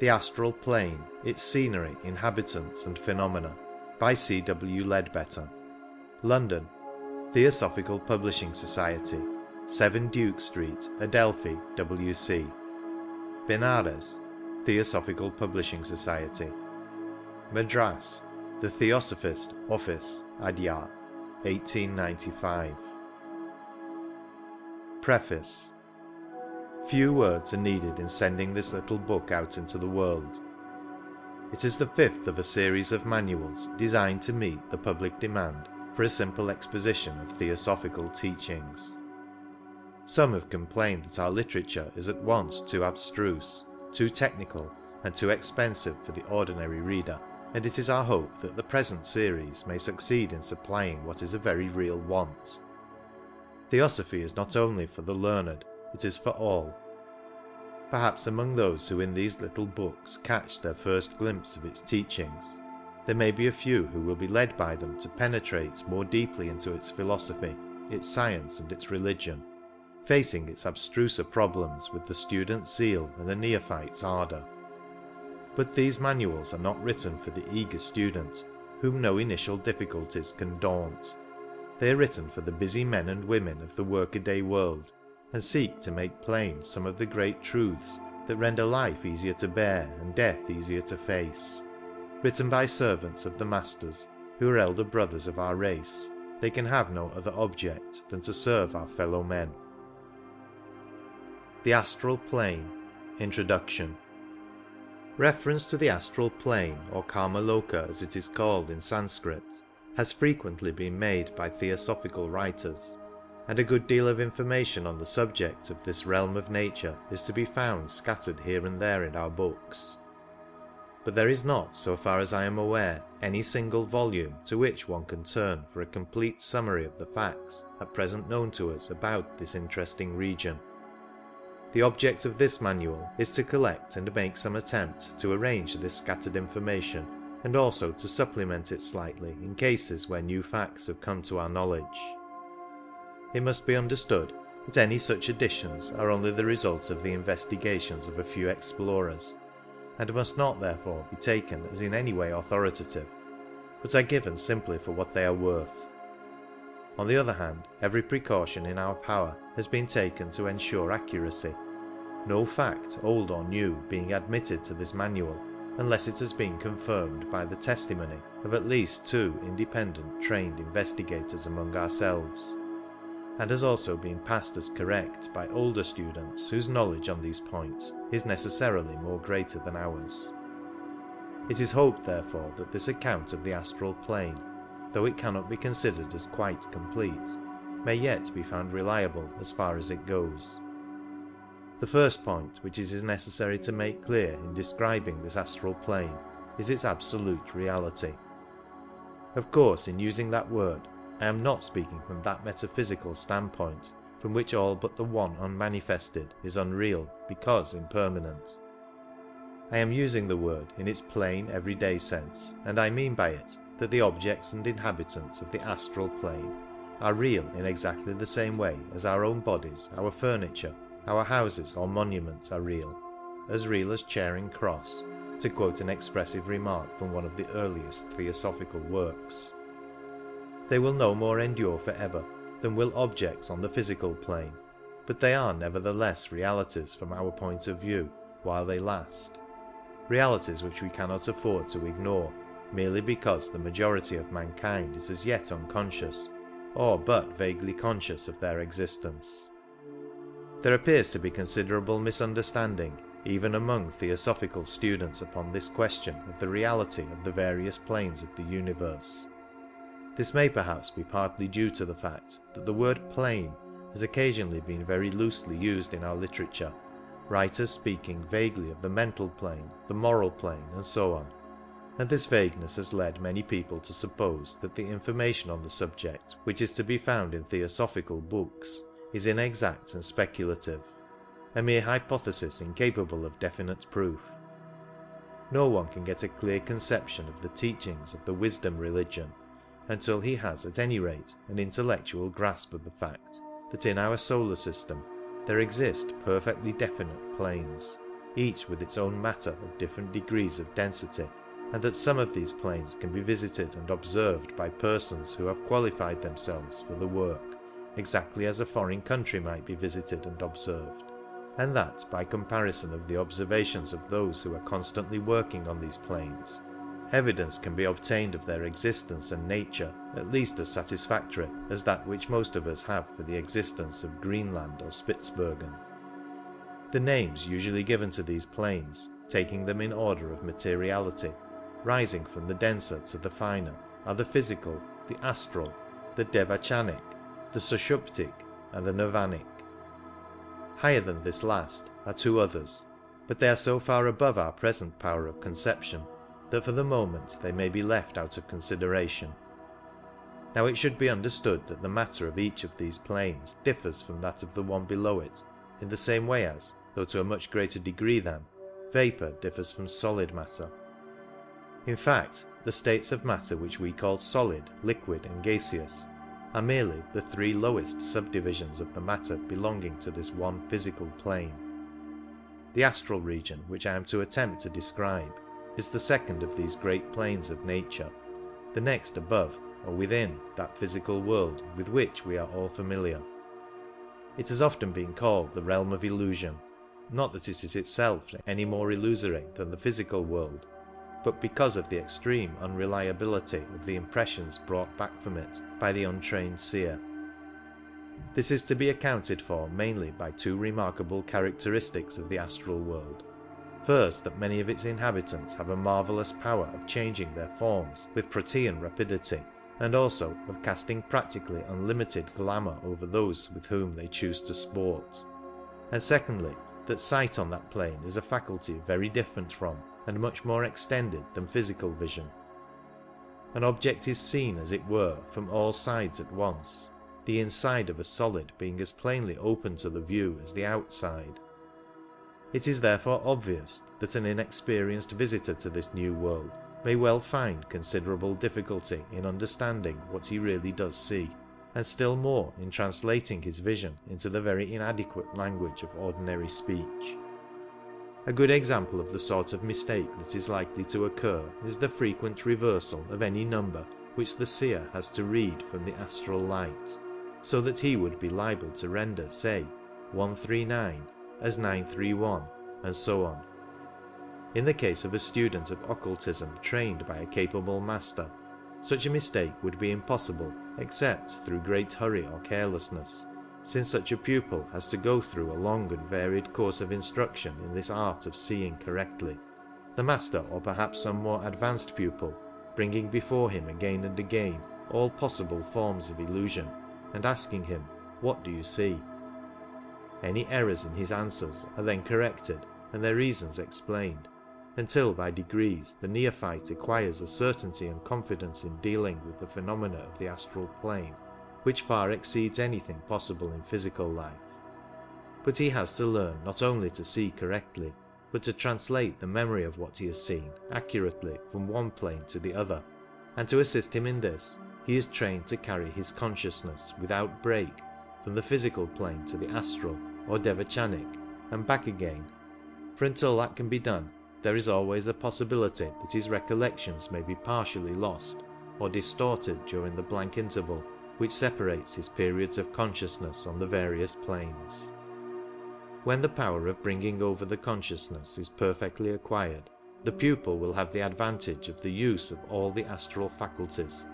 The Astral Plane, Its Scenery, Inhabitants and Phenomena, by C.W. Leadbeater. London, Theosophical Publishing Society, 7 Duke Street, Adelphi, W.C. Benares, Theosophical Publishing Society. Madras, The Theosophist Office, Adyar, 1895. Preface. Few words are needed in sending this little book out into the world. It is the 5th of a series of manuals designed to meet the public demand for a simple exposition of theosophical teachings. Some have complained that our literature is at once too abstruse, too technical, and too expensive for the ordinary reader, and it is our hope that the present series may succeed in supplying what is a very real want. Theosophy is not only for the learned, it is for all. Perhaps among those who in these little books catch their first glimpse of its teachings, there may be a few who will be led by them to penetrate more deeply into its philosophy, its science and its religion, facing its abstruser problems with the student's zeal and the neophyte's ardour. But these manuals are not written for the eager student, whom no initial difficulties can daunt. They are written for the busy men and women of the workaday world, and seek to make plain some of the great truths that render life easier to bear and death easier to face. Written by servants of the masters, who are elder brothers of our race, they can have no other object than to serve our fellow men. The Astral Plane. Introduction. Reference to the astral plane, or Kamaloka as it is called in Sanskrit, has frequently been made by theosophical writers, and a good deal of information on the subject of this realm of nature is to be found scattered here and there in our books. But there is not, so far as I am aware, any single volume to which one can turn for a complete summary of the facts at present known to us about this interesting region. The object of this manual is to collect and make some attempt to arrange this scattered information, and also to supplement it slightly in cases where new facts have come to our knowledge. It must be understood that any such additions are only the result of the investigations of a few explorers, and must not therefore be taken as in any way authoritative, but are given simply for what they are worth. On the other hand, every precaution in our power has been taken to ensure accuracy, no fact, old or new, being admitted to this manual unless it has been confirmed by the testimony of at least 2 independent trained investigators among ourselves, and has also been passed as correct by older students whose knowledge on these points is necessarily more greater than ours. It is hoped, therefore, that this account of the astral plane, though it cannot be considered as quite complete, may yet be found reliable as far as it goes. The first point which it is necessary to make clear in describing this astral plane is its absolute reality. Of course, in using that word, I am not speaking from that metaphysical standpoint from which all but the one unmanifested is unreal because impermanent. I am using the word in its plain everyday sense, and I mean by it that the objects and inhabitants of the astral plane are real in exactly the same way as our own bodies, our furniture, our houses or monuments are real as Charing Cross, to quote an expressive remark from one of the earliest theosophical works. They will no more endure forever than will objects on the physical plane, but they are nevertheless realities from our point of view while they last, realities which we cannot afford to ignore merely because the majority of mankind is as yet unconscious, or but vaguely conscious of their existence. There appears to be considerable misunderstanding even among theosophical students upon this question of the reality of the various planes of the universe. This may perhaps be partly due to the fact that the word plane has occasionally been very loosely used in our literature, writers speaking vaguely of the mental plane, the moral plane, and so on, and this vagueness has led many people to suppose that the information on the subject which is to be found in theosophical books is inexact and speculative, a mere hypothesis incapable of definite proof. No one can get a clear conception of the teachings of the wisdom religion until he has at any rate an intellectual grasp of the fact that in our solar system there exist perfectly definite planes, each with its own matter of different degrees of density, and that some of these planes can be visited and observed by persons who have qualified themselves for the work, exactly as a foreign country might be visited and observed, and that by comparison of the observations of those who are constantly working on these planes, evidence can be obtained of their existence and nature at least as satisfactory as that which most of us have for the existence of Greenland or Spitzbergen. The names usually given to these planes, taking them in order of materiality, rising from the denser to the finer, are the physical, the astral, the devachanic, the sushuptic, and the nirvanic. Higher than this last are two others, but they are so far above our present power of conception that for the moment they may be left out of consideration. Now it should be understood that the matter of each of these planes differs from that of the one below it in the same way as, though to a much greater degree than, vapour differs from solid matter. In fact, the states of matter which we call solid, liquid, and gaseous are merely the three lowest subdivisions of the matter belonging to this one physical plane. The astral region, which I am to attempt to describe, is the second of these great planes of nature, the next above or within that physical world with which we are all familiar. It has often been called the realm of illusion, not that it is itself any more illusory than the physical world, but because of the extreme unreliability of the impressions brought back from it by the untrained seer. This is to be accounted for mainly by two remarkable characteristics of the astral world. First, that many of its inhabitants have a marvellous power of changing their forms with Protean rapidity, and also of casting practically unlimited glamour over those with whom they choose to sport. And secondly, that sight on that plane is a faculty very different from, and much more extended than physical vision. An object is seen, as it were, from all sides at once, the inside of a solid being as plainly open to the view as the outside. It is therefore obvious that an inexperienced visitor to this new world may well find considerable difficulty in understanding what he really does see, and still more in translating his vision into the very inadequate language of ordinary speech. A good example of the sort of mistake that is likely to occur is the frequent reversal of any number which the seer has to read from the astral light, so that he would be liable to render, say, 139 as 931, and so on. In the case of a student of occultism trained by a capable master, such a mistake would be impossible except through great hurry or carelessness, since such a pupil has to go through a long and varied course of instruction in this art of seeing correctly, the master or perhaps some more advanced pupil bringing before him again and again all possible forms of illusion, and asking him, "What do you see?" Any errors in his answers are then corrected and their reasons explained, until by degrees the neophyte acquires a certainty and confidence in dealing with the phenomena of the astral plane which far exceeds anything possible in physical life. But he has to learn not only to see correctly, but to translate the memory of what he has seen accurately from one plane to the other, and to assist him in this he is trained to carry his consciousness without break from the physical plane to the astral or devachanic and back again, for until that can be done there is always a possibility that his recollections may be partially lost or distorted during the blank interval which separates his periods of consciousness on the various planes. When the power of bringing over the consciousness is perfectly acquired, the pupil will have the advantage of the use of all the astral faculties,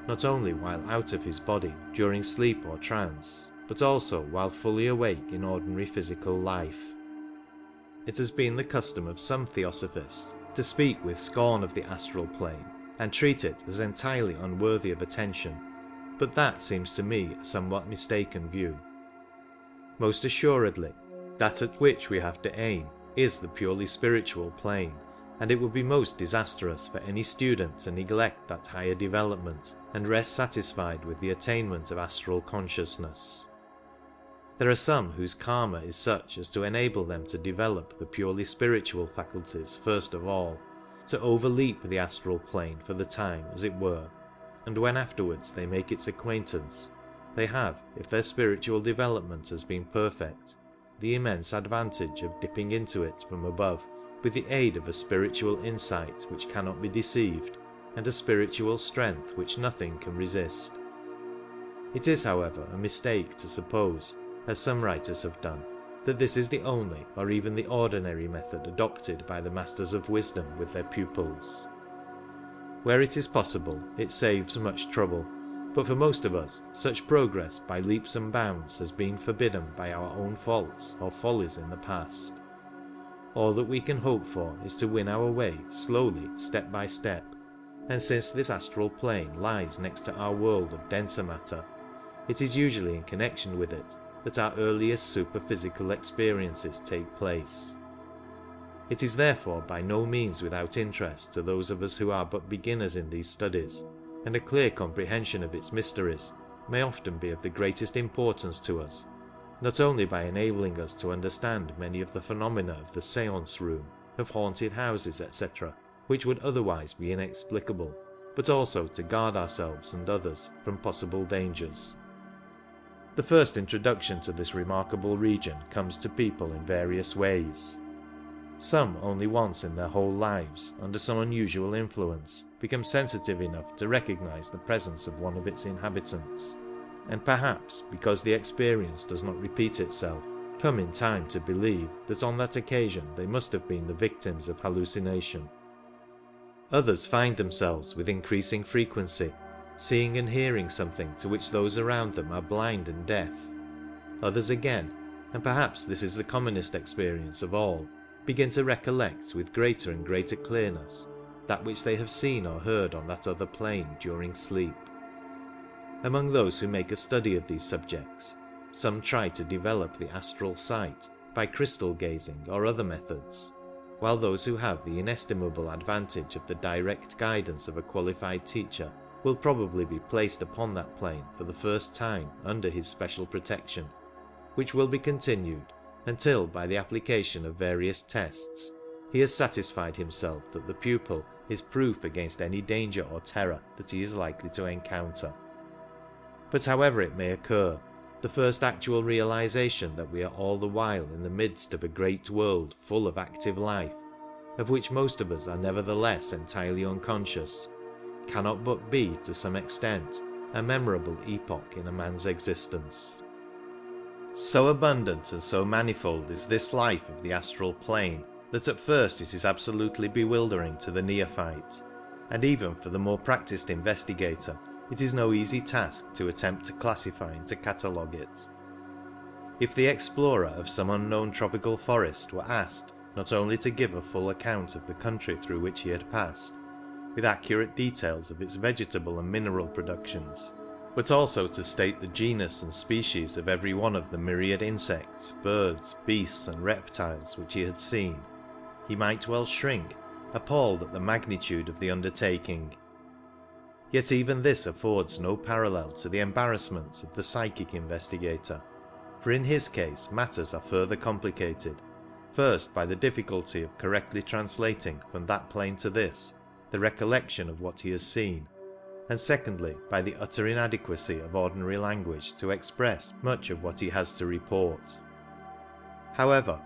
not only while out of his body during sleep or trance, but also while fully awake in ordinary physical life. It has been the custom of some theosophists to speak with scorn of the astral plane and treat it as entirely unworthy of attention, but that seems to me a somewhat mistaken view. Most assuredly, that at which we have to aim is the purely spiritual plane, and it would be most disastrous for any student to neglect that higher development and rest satisfied with the attainment of astral consciousness. There are some whose karma is such as to enable them to develop the purely spiritual faculties first of all, to overleap the astral plane for the time, as it were, and when afterwards they make its acquaintance, they have, if their spiritual development has been perfect, the immense advantage of dipping into it from above, with the aid of a spiritual insight which cannot be deceived, and a spiritual strength which nothing can resist. It is, however, a mistake to suppose, as some writers have done, that this is the only or even the ordinary method adopted by the Masters of Wisdom with their pupils. Where it is possible, it saves much trouble, but for most of us, such progress by leaps and bounds has been forbidden by our own faults or follies in the past. All that we can hope for is to win our way slowly, step by step, and since this astral plane lies next to our world of denser matter, it is usually in connection with it that our earliest superphysical experiences take place. It is therefore by no means without interest to those of us who are but beginners in these studies, and a clear comprehension of its mysteries may often be of the greatest importance to us, not only by enabling us to understand many of the phenomena of the séance room, of haunted houses, etc., which would otherwise be inexplicable, but also to guard ourselves and others from possible dangers. The first introduction to this remarkable region comes to people in various ways. Some only once in their whole lives, under some unusual influence, become sensitive enough to recognize the presence of one of its inhabitants, and perhaps, because the experience does not repeat itself, come in time to believe that on that occasion they must have been the victims of hallucination. Others find themselves with increasing frequency seeing and hearing something to which those around them are blind and deaf. Others again, and perhaps this is the commonest experience of all, begin to recollect with greater and greater clearness that which they have seen or heard on that other plane during sleep. Among those who make a study of these subjects, some try to develop the astral sight by crystal gazing or other methods, while those who have the inestimable advantage of the direct guidance of a qualified teacher will probably be placed upon that plane for the first time under his special protection, which will be continued until, by the application of various tests, he has satisfied himself that the pupil is proof against any danger or terror that he is likely to encounter. But however it may occur, the first actual realization that we are all the while in the midst of a great world full of active life, of which most of us are nevertheless entirely unconscious, cannot but be, to some extent, a memorable epoch in a man's existence. So abundant and so manifold is this life of the astral plane that at first it is absolutely bewildering to the neophyte, and even for the more practiced investigator it is no easy task to attempt to classify and to catalogue it. If the explorer of some unknown tropical forest were asked not only to give a full account of the country through which he had passed, with accurate details of its vegetable and mineral productions, but also to state the genus and species of every one of the myriad insects, birds, beasts and reptiles which he had seen, he might well shrink, appalled at the magnitude of the undertaking. Yet even this affords no parallel to the embarrassments of the psychic investigator, for in his case matters are further complicated, first by the difficulty of correctly translating from that plane to this the recollection of what he has seen, and secondly by the utter inadequacy of ordinary language to express much of what he has to report. However,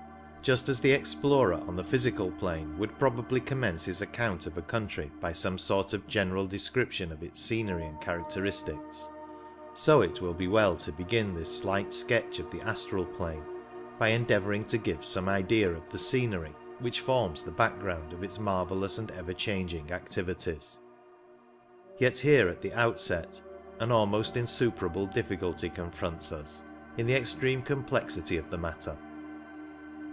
just as the explorer on the physical plane would probably commence his account of a country by some sort of general description of its scenery and characteristics, so it will be well to begin this slight sketch of the astral plane by endeavouring to give some idea of the scenery which forms the background of its marvellous and ever-changing activities. Yet here at the outset an almost insuperable difficulty confronts us in the extreme complexity of the matter.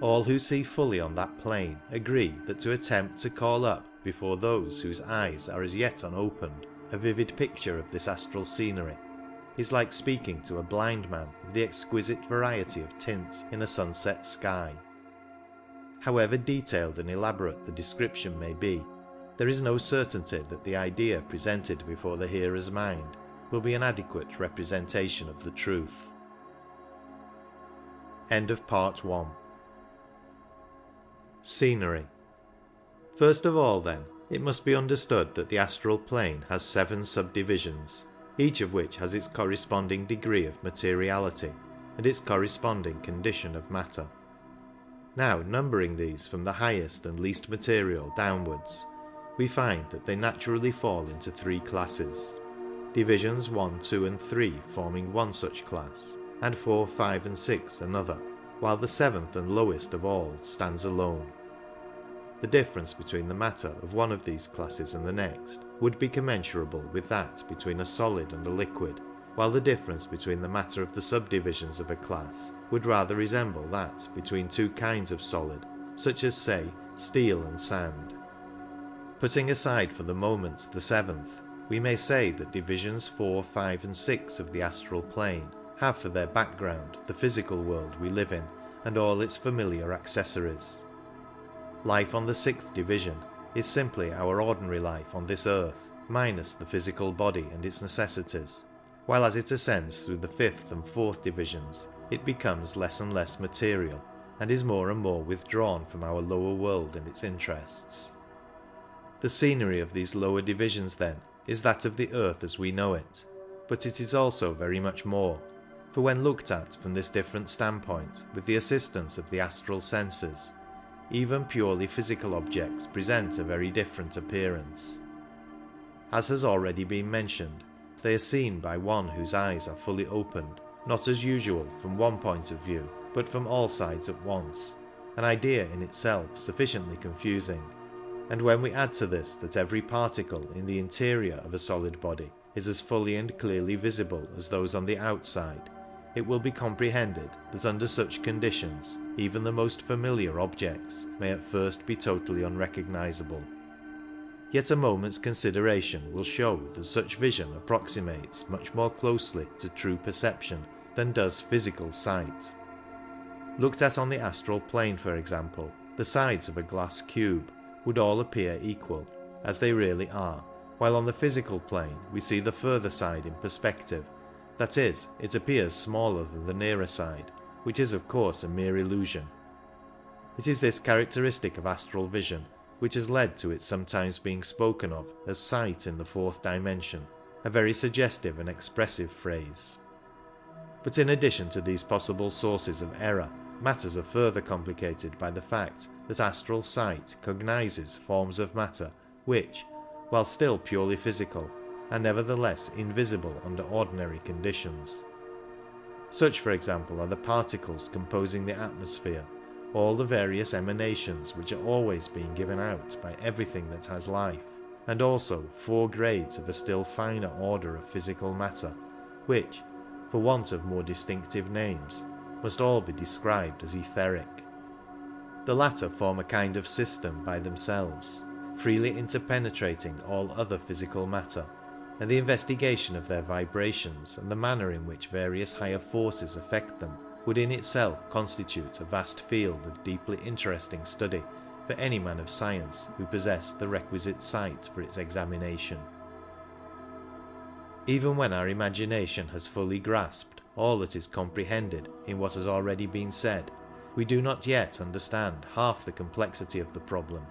All who see fully on that plane agree that to attempt to call up before those whose eyes are as yet unopened a vivid picture of this astral scenery is like speaking to a blind man of the exquisite variety of tints in a sunset sky. However detailed and elaborate the description may be, there is no certainty that the idea presented before the hearer's mind will be an adequate representation of the truth. End of Part 1. Scenery. First of all, then, it must be understood that the astral plane has 7 subdivisions, each of which has its corresponding degree of materiality, and its corresponding condition of matter. Now, numbering these from the highest and least material downwards, we find that they naturally fall into three classes. Divisions 1, 2 and 3 forming one such class, and 4, 5 and 6 another, while the seventh and lowest of all stands alone. The difference between the matter of one of these classes and the next would be commensurable with that between a solid and a liquid, while the difference between the matter of the subdivisions of a class would rather resemble that between two kinds of solid, such as, say, steel and sand. Putting aside for the moment the seventh, we may say that divisions 4, 5 and 6 of the astral plane have for their background the physical world we live in and all its familiar accessories. Life on the sixth division is simply our ordinary life on this earth, minus the physical body and its necessities, while as it ascends through the fifth and fourth divisions, it becomes less and less material and is more and more withdrawn from our lower world and its interests. The scenery of these lower divisions, then, is that of the earth as we know it, but it is also very much more, for when looked at from this different standpoint with the assistance of the astral senses, even purely physical objects present a very different appearance. As has already been mentioned, they are seen by one whose eyes are fully opened, not as usual from one point of view, but from all sides at once, an idea in itself sufficiently confusing. And when we add to this that every particle in the interior of a solid body is as fully and clearly visible as those on the outside, it will be comprehended that under such conditions even the most familiar objects may at first be totally unrecognizable. Yet a moment's consideration will show that such vision approximates much more closely to true perception than does physical sight. Looked at on the astral plane, for example, the sides of a glass cube would all appear equal, as they really are, while on the physical plane we see the further side in perspective. That is, it appears smaller than the nearer side, which is of course a mere illusion. It is this characteristic of astral vision which has led to its sometimes being spoken of as sight in the fourth dimension, a very suggestive and expressive phrase. But in addition to these possible sources of error, matters are further complicated by the fact that astral sight cognizes forms of matter which, while still purely physical, are nevertheless invisible under ordinary conditions. Such, for example, are the particles composing the atmosphere, all the various emanations which are always being given out by everything that has life, and also 4 grades of a still finer order of physical matter, which, for want of more distinctive names, must all be described as etheric. The latter form a kind of system by themselves, freely interpenetrating all other physical matter, and the investigation of their vibrations and the manner in which various higher forces affect them would in itself constitute a vast field of deeply interesting study for any man of science who possessed the requisite sight for its examination. Even when our imagination has fully grasped all that is comprehended in what has already been said, we do not yet understand half the complexity of the problem,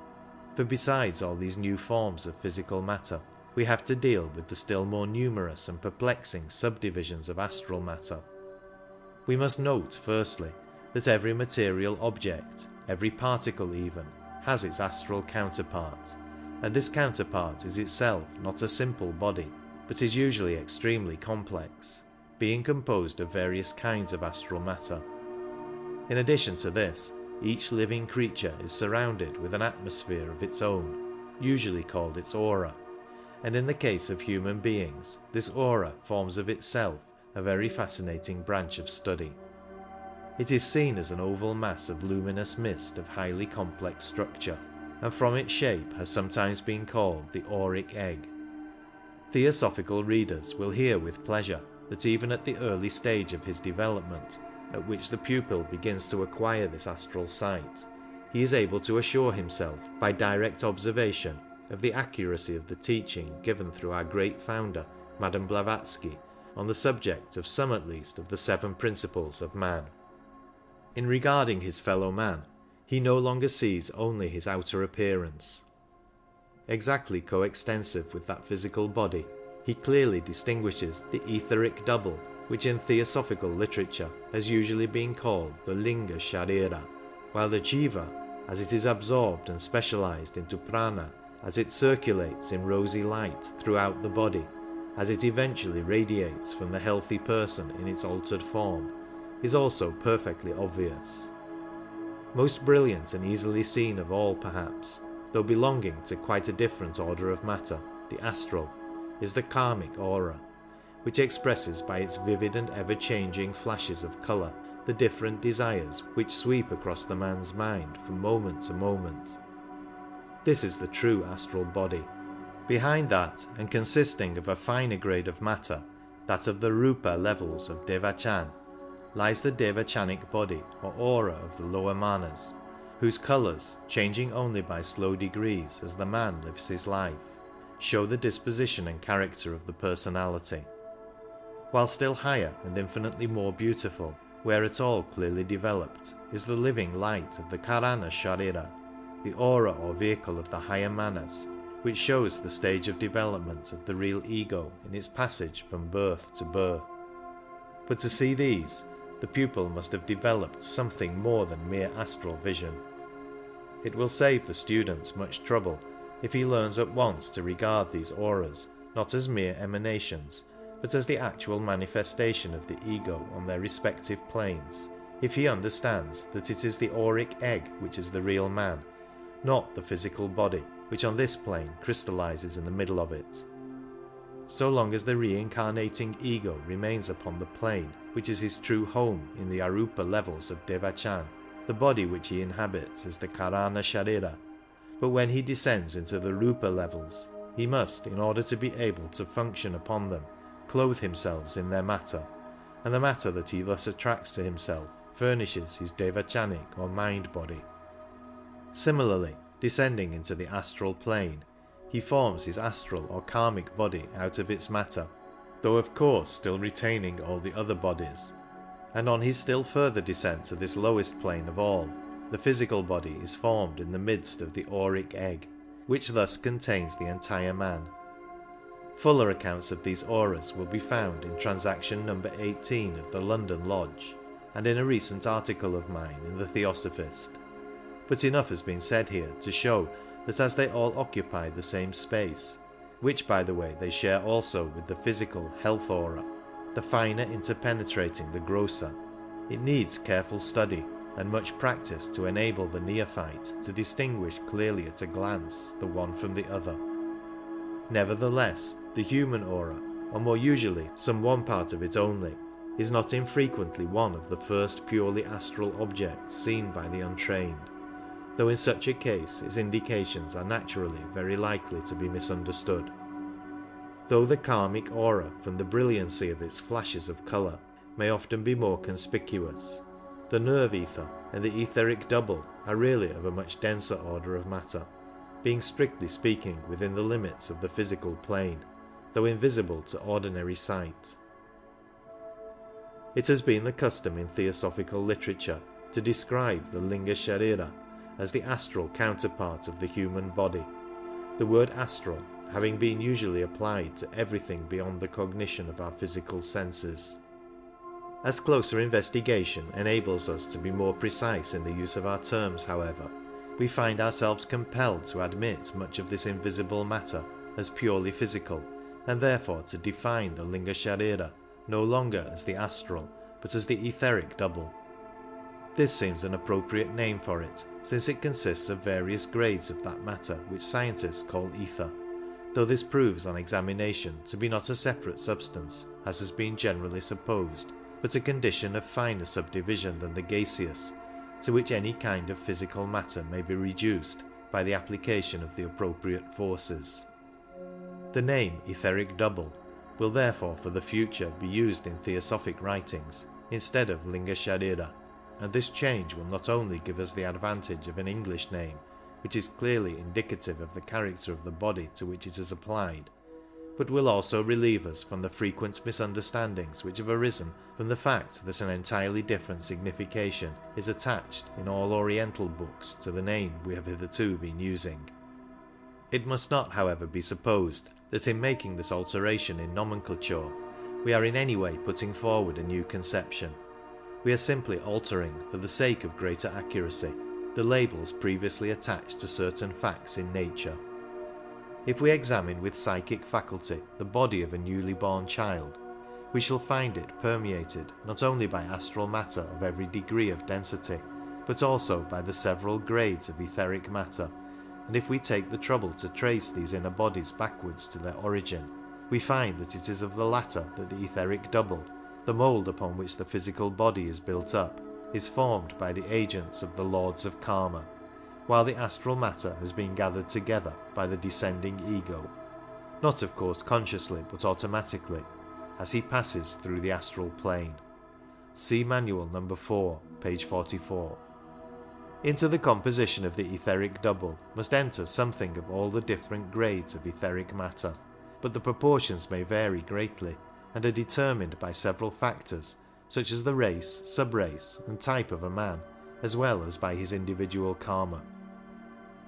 for besides all these new forms of physical matter, we have to deal with the still more numerous and perplexing subdivisions of astral matter. We must note, firstly, that every material object, every particle even, has its astral counterpart, and this counterpart is itself not a simple body, but is usually extremely complex, being composed of various kinds of astral matter. In addition to this, each living creature is surrounded with an atmosphere of its own, usually called its aura, and in the case of human beings, this aura forms of itself a very fascinating branch of study. It is seen as an oval mass of luminous mist of highly complex structure, and from its shape has sometimes been called the auric egg. Theosophical readers will hear with pleasure that even at the early stage of his development, at which the pupil begins to acquire this astral sight, he is able to assure himself by direct observation of the accuracy of the teaching given through our great founder, Madame Blavatsky, on the subject of some at least of the 7 principles of man. In regarding his fellow man, he no longer sees only his outer appearance. Exactly coextensive with that physical body, he clearly distinguishes the etheric double which in theosophical literature has usually been called the Linga Sharira, while the Jiva, as it is absorbed and specialized into prana, as it circulates in rosy light throughout the body, as it eventually radiates from the healthy person in its altered form, is also perfectly obvious. Most brilliant and easily seen of all perhaps, though belonging to quite a different order of matter, the astral, is the karmic aura, which expresses by its vivid and ever-changing flashes of colour the different desires which sweep across the man's mind from moment to moment. This is the true astral body. Behind that, and consisting of a finer grade of matter, that of the rupa levels of Devachan, lies the Devachanic body or aura of the lower manas, whose colours, changing only by slow degrees as the man lives his life, show the disposition and character of the personality. While still higher and infinitely more beautiful, where at all clearly developed, is the living light of the Karana Sharira, the aura or vehicle of the higher manas, which shows the stage of development of the real ego in its passage from birth to birth. But to see these, the pupil must have developed something more than mere astral vision. It will save the student much trouble if he learns at once to regard these auras not as mere emanations, but as the actual manifestation of the ego on their respective planes, if he understands that it is the auric egg which is the real man, not the physical body which on this plane crystallizes in the middle of it. So long as the reincarnating ego remains upon the plane which is his true home in the arupa levels of Devachan, the body which he inhabits is the Karana Sharira, but when he descends into the rupa levels, he must, in order to be able to function upon them, clothe himself in their matter, and the matter that he thus attracts to himself furnishes his Devachanic or mind body. Similarly, descending into the astral plane, he forms his astral or karmic body out of its matter, though of course still retaining all the other bodies, and on his still further descent to this lowest plane of all, the physical body is formed in the midst of the auric egg, which thus contains the entire man. Fuller accounts of these auras will be found in transaction number 18 of the London Lodge, and in a recent article of mine in the Theosophist. But enough has been said here to show that as they all occupy the same space, which by the way they share also with the physical health aura, the finer interpenetrating the grosser, it needs careful study and much practice to enable the neophyte to distinguish clearly at a glance the one from the other. Nevertheless, the human aura, or more usually some one part of it only, is not infrequently one of the first purely astral objects seen by the untrained, though in such a case its indications are naturally very likely to be misunderstood. Though the karmic aura, from the brilliancy of its flashes of colour, may often be more conspicuous, the nerve ether and the etheric double are really of a much denser order of matter, being strictly speaking within the limits of the physical plane, though invisible to ordinary sight. It has been the custom in theosophical literature to describe the Linga Sharira as the astral counterpart of the human body, the word astral having been usually applied to everything beyond the cognition of our physical senses. As closer investigation enables us to be more precise in the use of our terms, however, we find ourselves compelled to admit much of this invisible matter as purely physical, and therefore to define the Linga Sharira no longer as the astral, but as the etheric double. This seems an appropriate name for it, since it consists of various grades of that matter which scientists call ether, though this proves on examination to be not a separate substance, as has been generally supposed, but a condition of finer subdivision than the gaseous, to which any kind of physical matter may be reduced by the application of the appropriate forces. The name etheric double will therefore for the future be used in theosophic writings instead of Linga Sharira, and this change will not only give us the advantage of an English name, which is clearly indicative of the character of the body to which it is applied, but will also relieve us from the frequent misunderstandings which have arisen from the fact that an entirely different signification is attached in all Oriental books to the name we have hitherto been using. It must not, however, be supposed that in making this alteration in nomenclature we are in any way putting forward a new conception. We are simply altering, for the sake of greater accuracy, the labels previously attached to certain facts in nature. If we examine with psychic faculty the body of a newly born child, we shall find it permeated not only by astral matter of every degree of density, but also by the several grades of etheric matter, and if we take the trouble to trace these inner bodies backwards to their origin, we find that it is of the latter that the etheric double, the mould upon which the physical body is built up, is formed by the agents of the lords of karma, while the astral matter has been gathered together by the descending ego, not of course consciously but automatically, as he passes through the astral plane. See Manual number 4, page 44. Into the composition of the etheric double must enter something of all the different grades of etheric matter, but the proportions may vary greatly, and are determined by several factors, such as the race, subrace, and type of a man, as well as by his individual karma.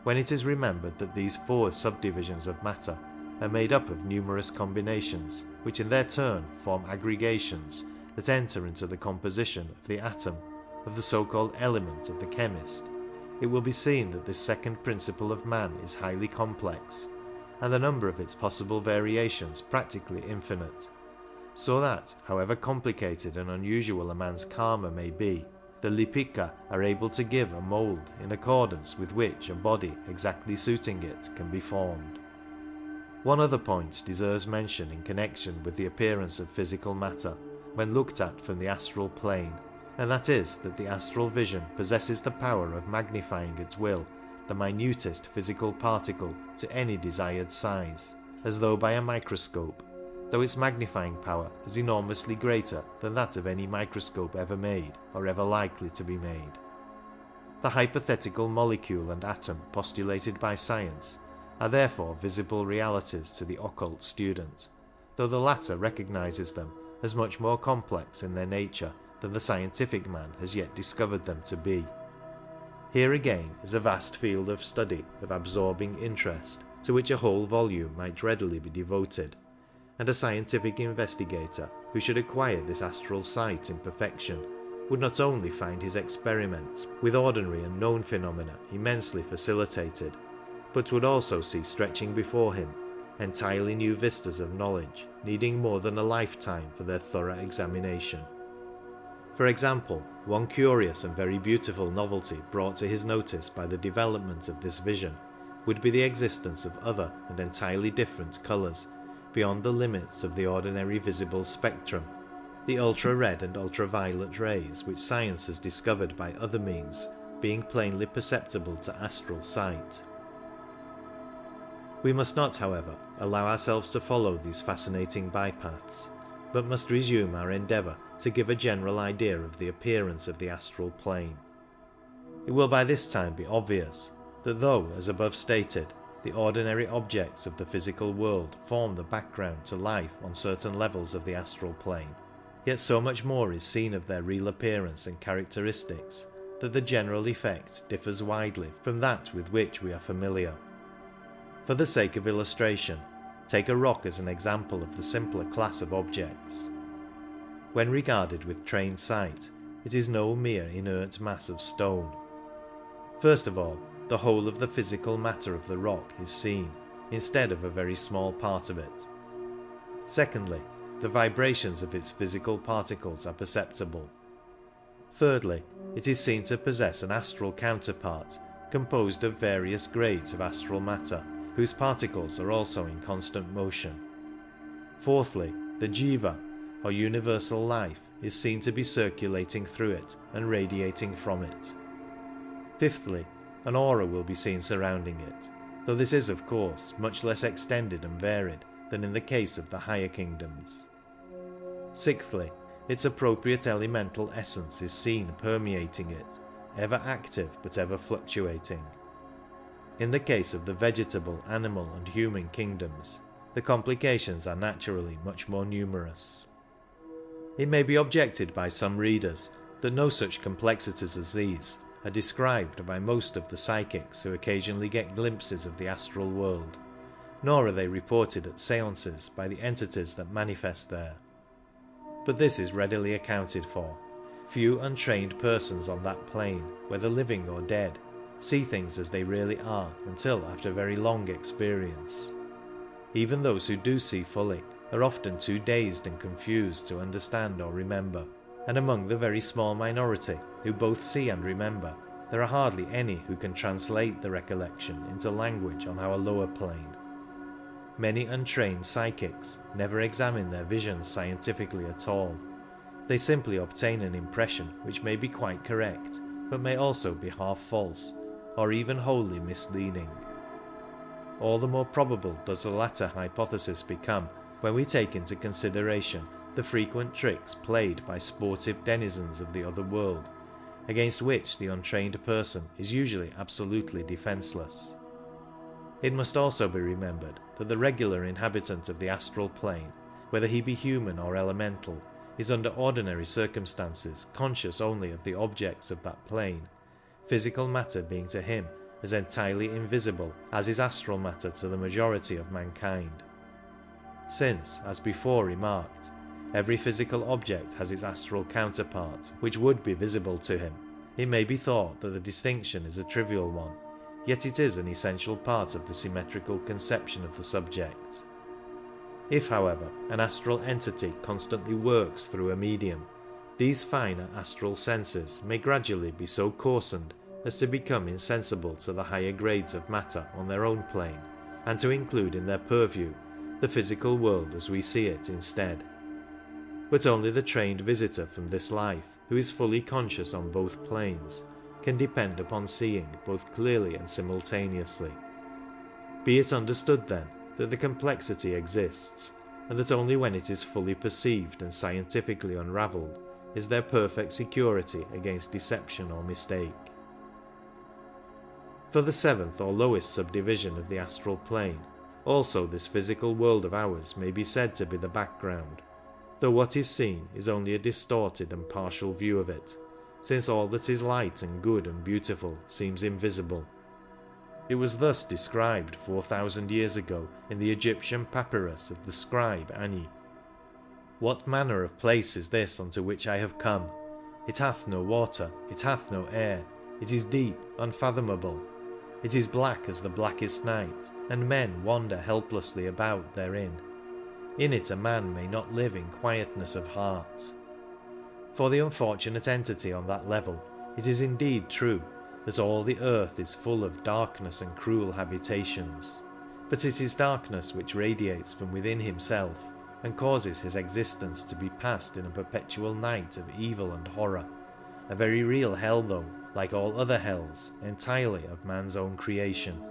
When it is remembered that these 4 subdivisions of matter are made up of numerous combinations, which in their turn form aggregations that enter into the composition of the atom, of the so-called element of the chemist, it will be seen that this second principle of man is highly complex, and the number of its possible variations practically infinite, so that, however complicated and unusual a man's karma may be, the Leadbeater are able to give a mould in accordance with which a body exactly suiting it can be formed. One other point deserves mention in connection with the appearance of physical matter when looked at from the astral plane, and that is that the astral vision possesses the power of magnifying at will the minutest physical particle to any desired size, as though by a microscope, though its magnifying power is enormously greater than that of any microscope ever made or ever likely to be made. The hypothetical molecule and atom postulated by science are therefore visible realities to the occult student, though the latter recognizes them as much more complex in their nature than the scientific man has yet discovered them to be. Here again is a vast field of study of absorbing interest, to which a whole volume might readily be devoted, and a scientific investigator who should acquire this astral sight in perfection would not only find his experiments with ordinary and known phenomena immensely facilitated, but would also see stretching before him entirely new vistas of knowledge, needing more than a lifetime for their thorough examination. For example, one curious and very beautiful novelty brought to his notice by the development of this vision would be the existence of other and entirely different colours beyond the limits of the ordinary visible spectrum, the ultra-red and ultraviolet rays which science has discovered by other means being plainly perceptible to astral sight. We must not, however, allow ourselves to follow these fascinating bypaths, but must resume our endeavour to give a general idea of the appearance of the astral plane. It will by this time be obvious that though, as above stated, the ordinary objects of the physical world form the background to life on certain levels of the astral plane, yet so much more is seen of their real appearance and characteristics that the general effect differs widely from that with which we are familiar. For the sake of illustration, take a rock as an example of the simpler class of objects. When regarded with trained sight, it is no mere inert mass of stone. First of all, the whole of the physical matter of the rock is seen, instead of a very small part of it. Secondly, the vibrations of its physical particles are perceptible. Thirdly, it is seen to possess an astral counterpart composed of various grades of astral matter, whose particles are also in constant motion. Fourthly, the jiva, or universal life, is seen to be circulating through it and radiating from it. Fifthly, an aura will be seen surrounding it, though this is of course much less extended and varied than in the case of the higher kingdoms. Sixthly, its appropriate elemental essence is seen permeating it, ever active but ever fluctuating. In the case of the vegetable, animal and human kingdoms, the complications are naturally much more numerous. It may be objected by some readers that no such complexities as these are described by most of the psychics who occasionally get glimpses of the astral world, nor are they reported at seances by the entities that manifest there. but this is readily accounted for. Few untrained persons on that plane, whether living or dead, see things as they really are until after very long experience. Even those who do see fully are often too dazed and confused to understand or remember, and among the very small minority who both see and remember, there are hardly any who can translate the recollection into language on our lower plane. Many untrained psychics never examine their visions scientifically at all. They simply obtain an impression which may be quite correct, but may also be half false, or even wholly misleading. All the more probable does the latter hypothesis become when we take into consideration the frequent tricks played by sportive denizens of the other world, against which the untrained person is usually absolutely defenseless. It must also be remembered that the regular inhabitant of the astral plane, whether he be human or elemental, is under ordinary circumstances conscious only of the objects of that plane, physical matter being to him as entirely invisible as is astral matter to the majority of mankind. Since, as before remarked, every physical object has its astral counterpart which would be visible to him, it may be thought that the distinction is a trivial one, yet it is an essential part of the symmetrical conception of the subject. If, however, an astral entity constantly works through a medium, these finer astral senses may gradually be so coarsened as to become insensible to the higher grades of matter on their own plane, and to include in their purview the physical world as we see it instead. But only the trained visitor from this life, who is fully conscious on both planes, can depend upon seeing both clearly and simultaneously. Be it understood then that the complexity exists, and that only when it is fully perceived and scientifically unravelled is there perfect security against deception or mistake. For the seventh or lowest subdivision of the astral plane, also this physical world of ours may be said to be the background, though what is seen is only a distorted and partial view of it, since all that is light and good and beautiful seems invisible. It was thus described 4,000 years ago in the Egyptian papyrus of the scribe Ani. What manner of place is this unto which I have come? It hath no water, it hath no air, it is deep, unfathomable. It is black as the blackest night, and men wander helplessly about therein. In it a man may not live in quietness of heart. For the unfortunate entity on that level, it is indeed true that all the earth is full of darkness and cruel habitations, but it is darkness which radiates from within himself and causes his existence to be passed in a perpetual night of evil and horror, a very real hell though, like all other hells, entirely of man's own creation.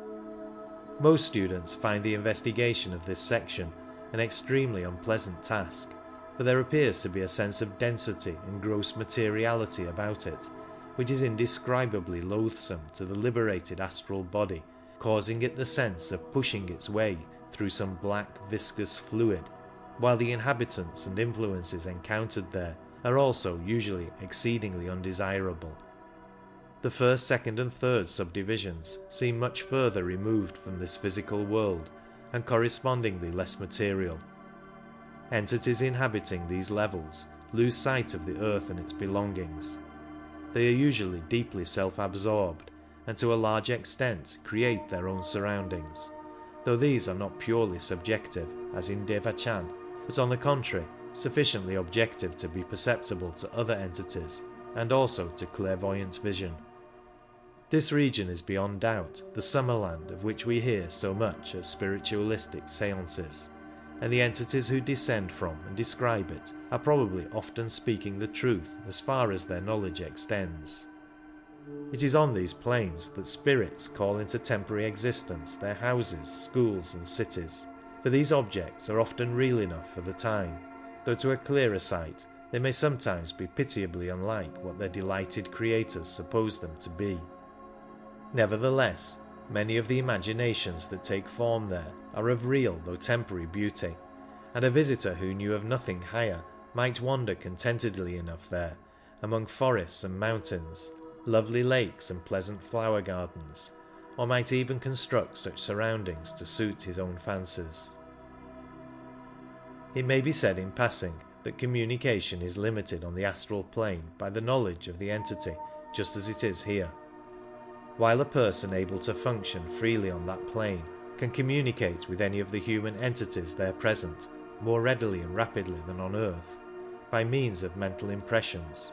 Most students find the investigation of this section an extremely unpleasant task, for there appears to be a sense of density and gross materiality about it, which is indescribably loathsome to the liberated astral body, causing it the sense of pushing its way through some black viscous fluid, while the inhabitants and influences encountered there are also usually exceedingly undesirable. The first, second and third subdivisions seem much further removed from this physical world and correspondingly less material. Entities inhabiting these levels lose sight of the earth and its belongings. They are usually deeply self-absorbed and to a large extent create their own surroundings, though these are not purely subjective as in Devachan, but on the contrary sufficiently objective to be perceptible to other entities and also to clairvoyant vision. This region is beyond doubt the Summerland of which we hear so much at spiritualistic seances, and the entities who descend from and describe it are probably often speaking the truth as far as their knowledge extends. It is on these planes that spirits call into temporary existence their houses, schools and cities, for these objects are often real enough for the time, though to a clearer sight they may sometimes be pitiably unlike what their delighted creators suppose them to be. Nevertheless, many of the imaginations that take form there are of real though temporary beauty, and a visitor who knew of nothing higher might wander contentedly enough there, among forests and mountains, lovely lakes and pleasant flower gardens, or might even construct such surroundings to suit his own fancies. It may be said in passing that communication is limited on the astral plane by the knowledge of the entity, just as it is here. While a person able to function freely on that plane can communicate with any of the human entities there present more readily and rapidly than on Earth, by means of mental impressions,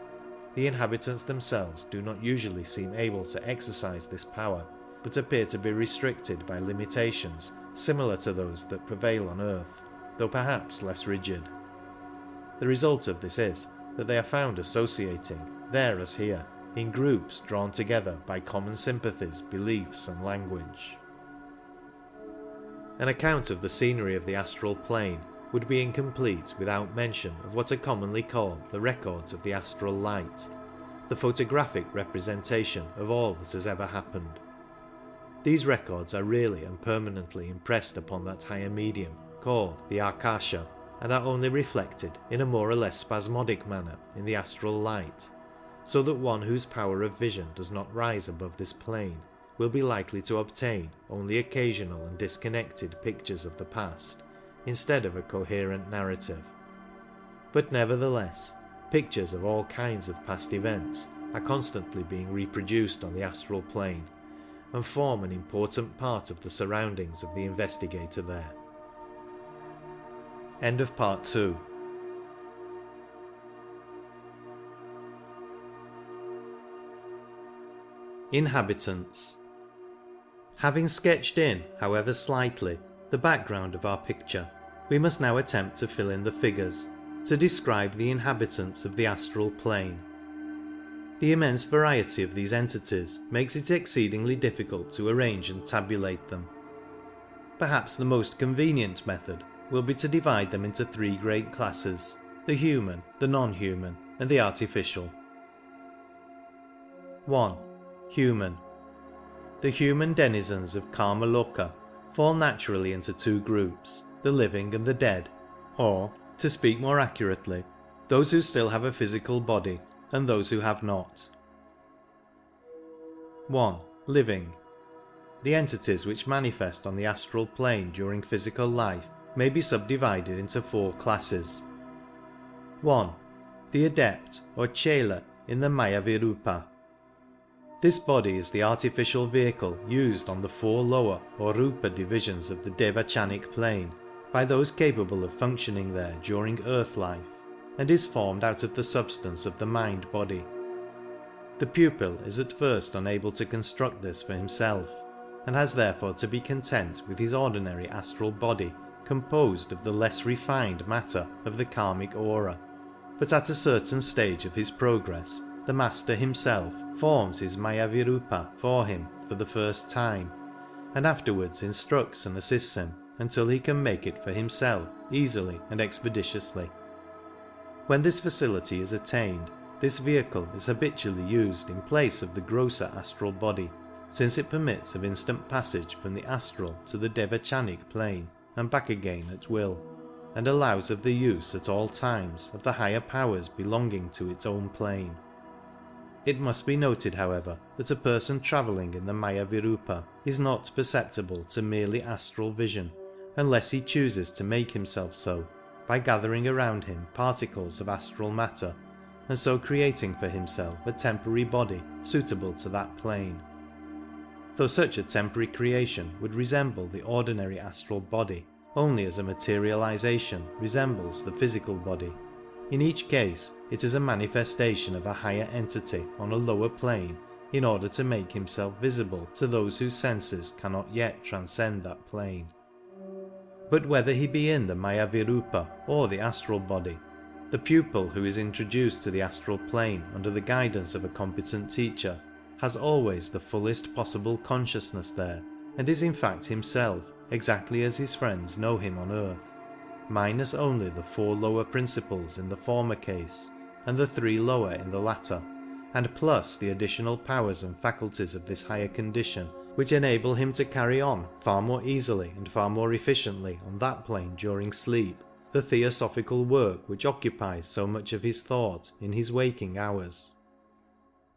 the inhabitants themselves do not usually seem able to exercise this power, but appear to be restricted by limitations similar to those that prevail on Earth, though perhaps less rigid. The result of this is that they are found associating, there as here, in groups drawn together by common sympathies, beliefs and language. An account of the scenery of the astral plane would be incomplete without mention of what are commonly called the records of the astral light, the photographic representation of all that has ever happened. These records are really and permanently impressed upon that higher medium called the Akasha, and are only reflected in a more or less spasmodic manner in the astral light, so that one whose power of vision does not rise above this plane will be likely to obtain only occasional and disconnected pictures of the past, instead of a coherent narrative. But nevertheless, pictures of all kinds of past events are constantly being reproduced on the astral plane, and form an important part of the surroundings of the investigator there. End of Part 2. Inhabitants. Having sketched in, however slightly, the background of our picture, we must now attempt to fill in the figures, to describe the inhabitants of the astral plane. The immense variety of these entities makes it exceedingly difficult to arrange and tabulate them. Perhaps the most convenient method will be to divide them into three great classes: the human, the non-human, and the artificial. 1. Human. The human denizens of Karmaloka fall naturally into two groups, the living and the dead, or, to speak more accurately, those who still have a physical body and those who have not. 1. Living. The entities which manifest on the astral plane during physical life may be subdivided into four classes. 1. The adept or chela in the Mayavirupa. This body is the artificial vehicle used on the four lower or Rupa divisions of the Devachanic plane by those capable of functioning there during earth life, and is formed out of the substance of the mind-body. The pupil is at first unable to construct this for himself, and has therefore to be content with his ordinary astral body composed of the less refined matter of the karmic aura, but at a certain stage of his progress the master himself forms his Mayavirupa for him for the first time, and afterwards instructs and assists him until he can make it for himself easily and expeditiously. When this facility is attained, this vehicle is habitually used in place of the grosser astral body, since it permits of instant passage from the astral to the Devachanic plane and back again at will, and allows of the use at all times of the higher powers belonging to its own plane. It must be noted, however, that a person travelling in the Mayavirupa is not perceptible to merely astral vision, unless he chooses to make himself so, by gathering around him particles of astral matter, and so creating for himself a temporary body suitable to that plane. Though such a temporary creation would resemble the ordinary astral body only as a materialization resembles the physical body, in each case it is a manifestation of a higher entity on a lower plane in order to make himself visible to those whose senses cannot yet transcend that plane. But whether he be in the Mayavirupa or the astral body, the pupil who is introduced to the astral plane under the guidance of a competent teacher has always the fullest possible consciousness there, and is in fact himself exactly as his friends know him on earth, minus only the four lower principles in the former case and the three lower in the latter, and plus the additional powers and faculties of this higher condition which enable him to carry on far more easily and far more efficiently on that plane during sleep the theosophical work which occupies so much of his thought in his waking hours.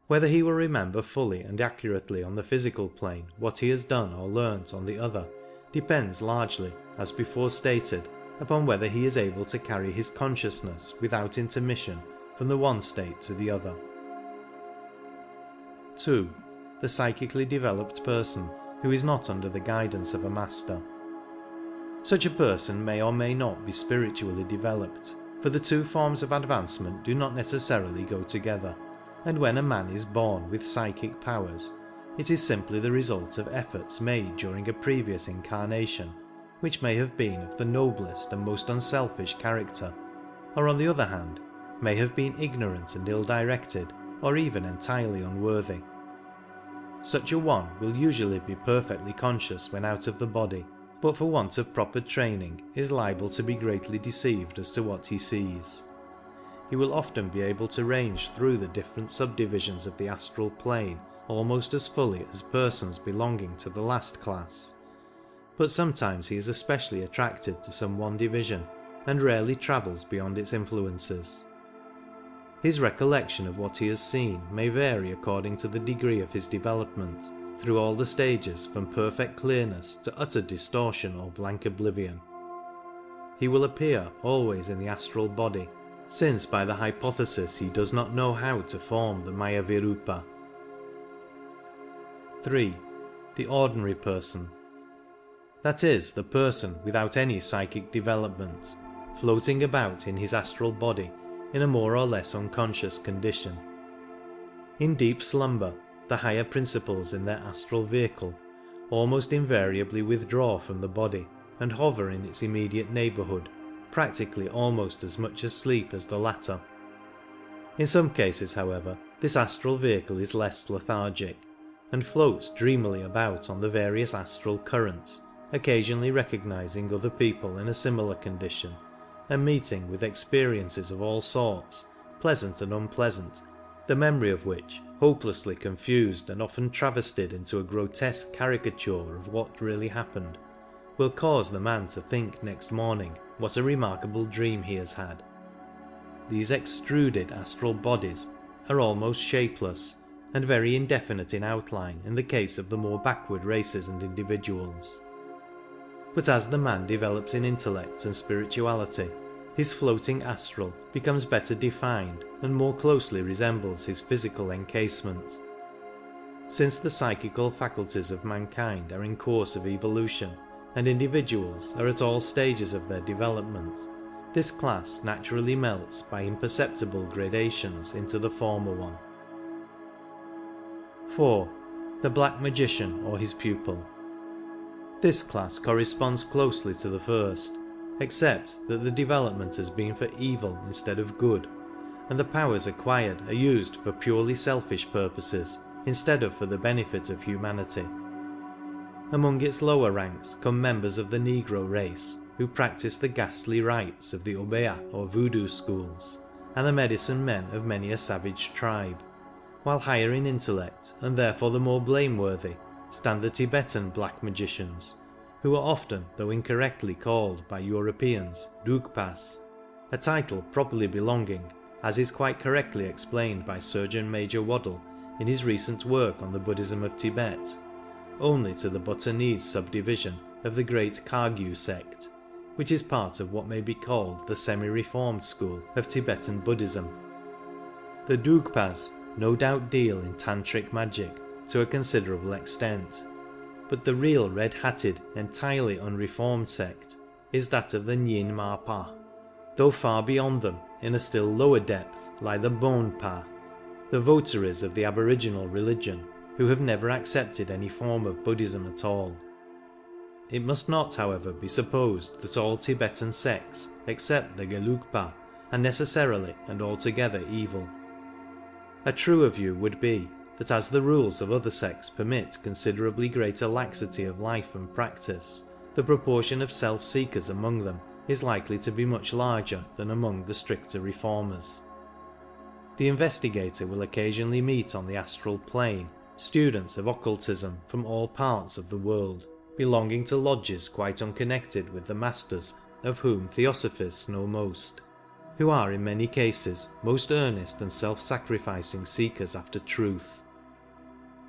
Whether he will remember fully and accurately on the physical plane what he has done or learnt on the other depends largely, as before stated, upon whether he is able to carry his consciousness without intermission from the one state to the other. 2. The psychically developed person who is not under the guidance of a master. Such a person may or may not be spiritually developed, for the two forms of advancement do not necessarily go together, and when a man is born with psychic powers, it is simply the result of efforts made during a previous incarnation, which may have been of the noblest and most unselfish character, or on the other hand, may have been ignorant and ill-directed, or even entirely unworthy. Such a one will usually be perfectly conscious when out of the body, but for want of proper training is liable to be greatly deceived as to what he sees. He will often be able to range through the different subdivisions of the astral plane almost as fully as persons belonging to the last class, but sometimes he is especially attracted to some one division, and rarely travels beyond its influences. His recollection of what he has seen may vary according to the degree of his development, through all the stages from perfect clearness to utter distortion or blank oblivion. He will appear always in the astral body, since by the hypothesis he does not know how to form the Maya Virupa. 3. The ordinary person. That is, the person without any psychic development, floating about in his astral body in a more or less unconscious condition. In deep slumber, the higher principles in their astral vehicle almost invariably withdraw from the body and hover in its immediate neighbourhood, practically almost as much asleep as the latter. In some cases, however, this astral vehicle is less lethargic, and floats dreamily about on the various astral currents, occasionally recognizing other people in a similar condition, and meeting with experiences of all sorts, pleasant and unpleasant, the memory of which, hopelessly confused and often travestied into a grotesque caricature of what really happened, will cause the man to think next morning what a remarkable dream he has had. These extruded astral bodies are almost shapeless, and very indefinite in outline in the case of the more backward races and individuals. But as the man develops in intellect and spirituality, his floating astral becomes better defined and more closely resembles his physical encasement. Since the psychical faculties of mankind are in course of evolution, and individuals are at all stages of their development, this class naturally melts by imperceptible gradations into the former one. 4. The Black Magician or his pupil. This class corresponds closely to the first, except that the development has been for evil instead of good, and the powers acquired are used for purely selfish purposes instead of for the benefit of humanity. Among its lower ranks come members of the Negro race who practice the ghastly rites of the Obeah or Voodoo schools, and the medicine men of many a savage tribe, while higher in intellect, and therefore the more blameworthy, stand the Tibetan black magicians, who are often, though incorrectly, called by Europeans Dugpas, a title properly belonging, as is quite correctly explained by Surgeon Major Waddell in his recent work on the Buddhism of Tibet, only to the Bhutanese subdivision of the great Kagyu sect, which is part of what may be called the semi-reformed school of Tibetan Buddhism. The Dugpas no doubt deal in tantric magic to a considerable extent, but the real red-hatted, entirely unreformed sect is that of the Nyin Ma Pa, though far beyond them, in a still lower depth, lie the Bon Pa, the votaries of the aboriginal religion, who have never accepted any form of Buddhism at all. It must not, however, be supposed that all Tibetan sects, except the Gelugpa, are necessarily and altogether evil. A truer view would be that as the rules of other sects permit considerably greater laxity of life and practice, the proportion of self-seekers among them is likely to be much larger than among the stricter reformers. The investigator will occasionally meet on the astral plane students of occultism from all parts of the world, belonging to lodges quite unconnected with the masters of whom theosophists know most, who are in many cases most earnest and self-sacrificing seekers after truth.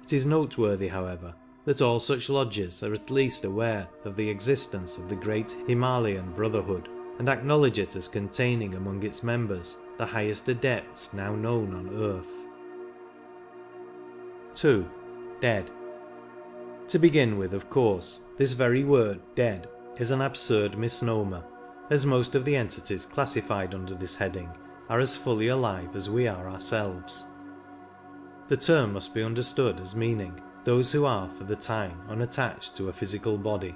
It is noteworthy, however, that all such lodges are at least aware of the existence of the great Himalayan Brotherhood, and acknowledge it as containing among its members the highest adepts now known on Earth. 2. Dead. To begin with, of course, this very word dead is an absurd misnomer, as most of the entities classified under this heading are as fully alive as we are ourselves. The term must be understood as meaning those who are for the time unattached to a physical body.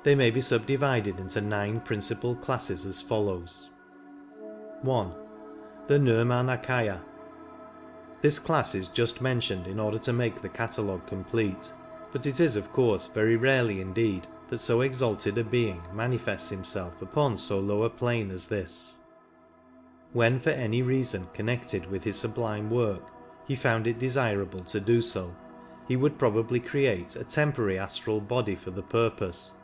They may be subdivided into 9 principal classes as follows. 1. The Nirmanakaya. This class is just mentioned in order to make the catalogue complete, but it is of course very rarely indeed that so exalted a being manifests himself upon so low a plane as this. When for any reason connected with his sublime work he found it desirable to do so, he would probably create a temporary astral body for the purpose,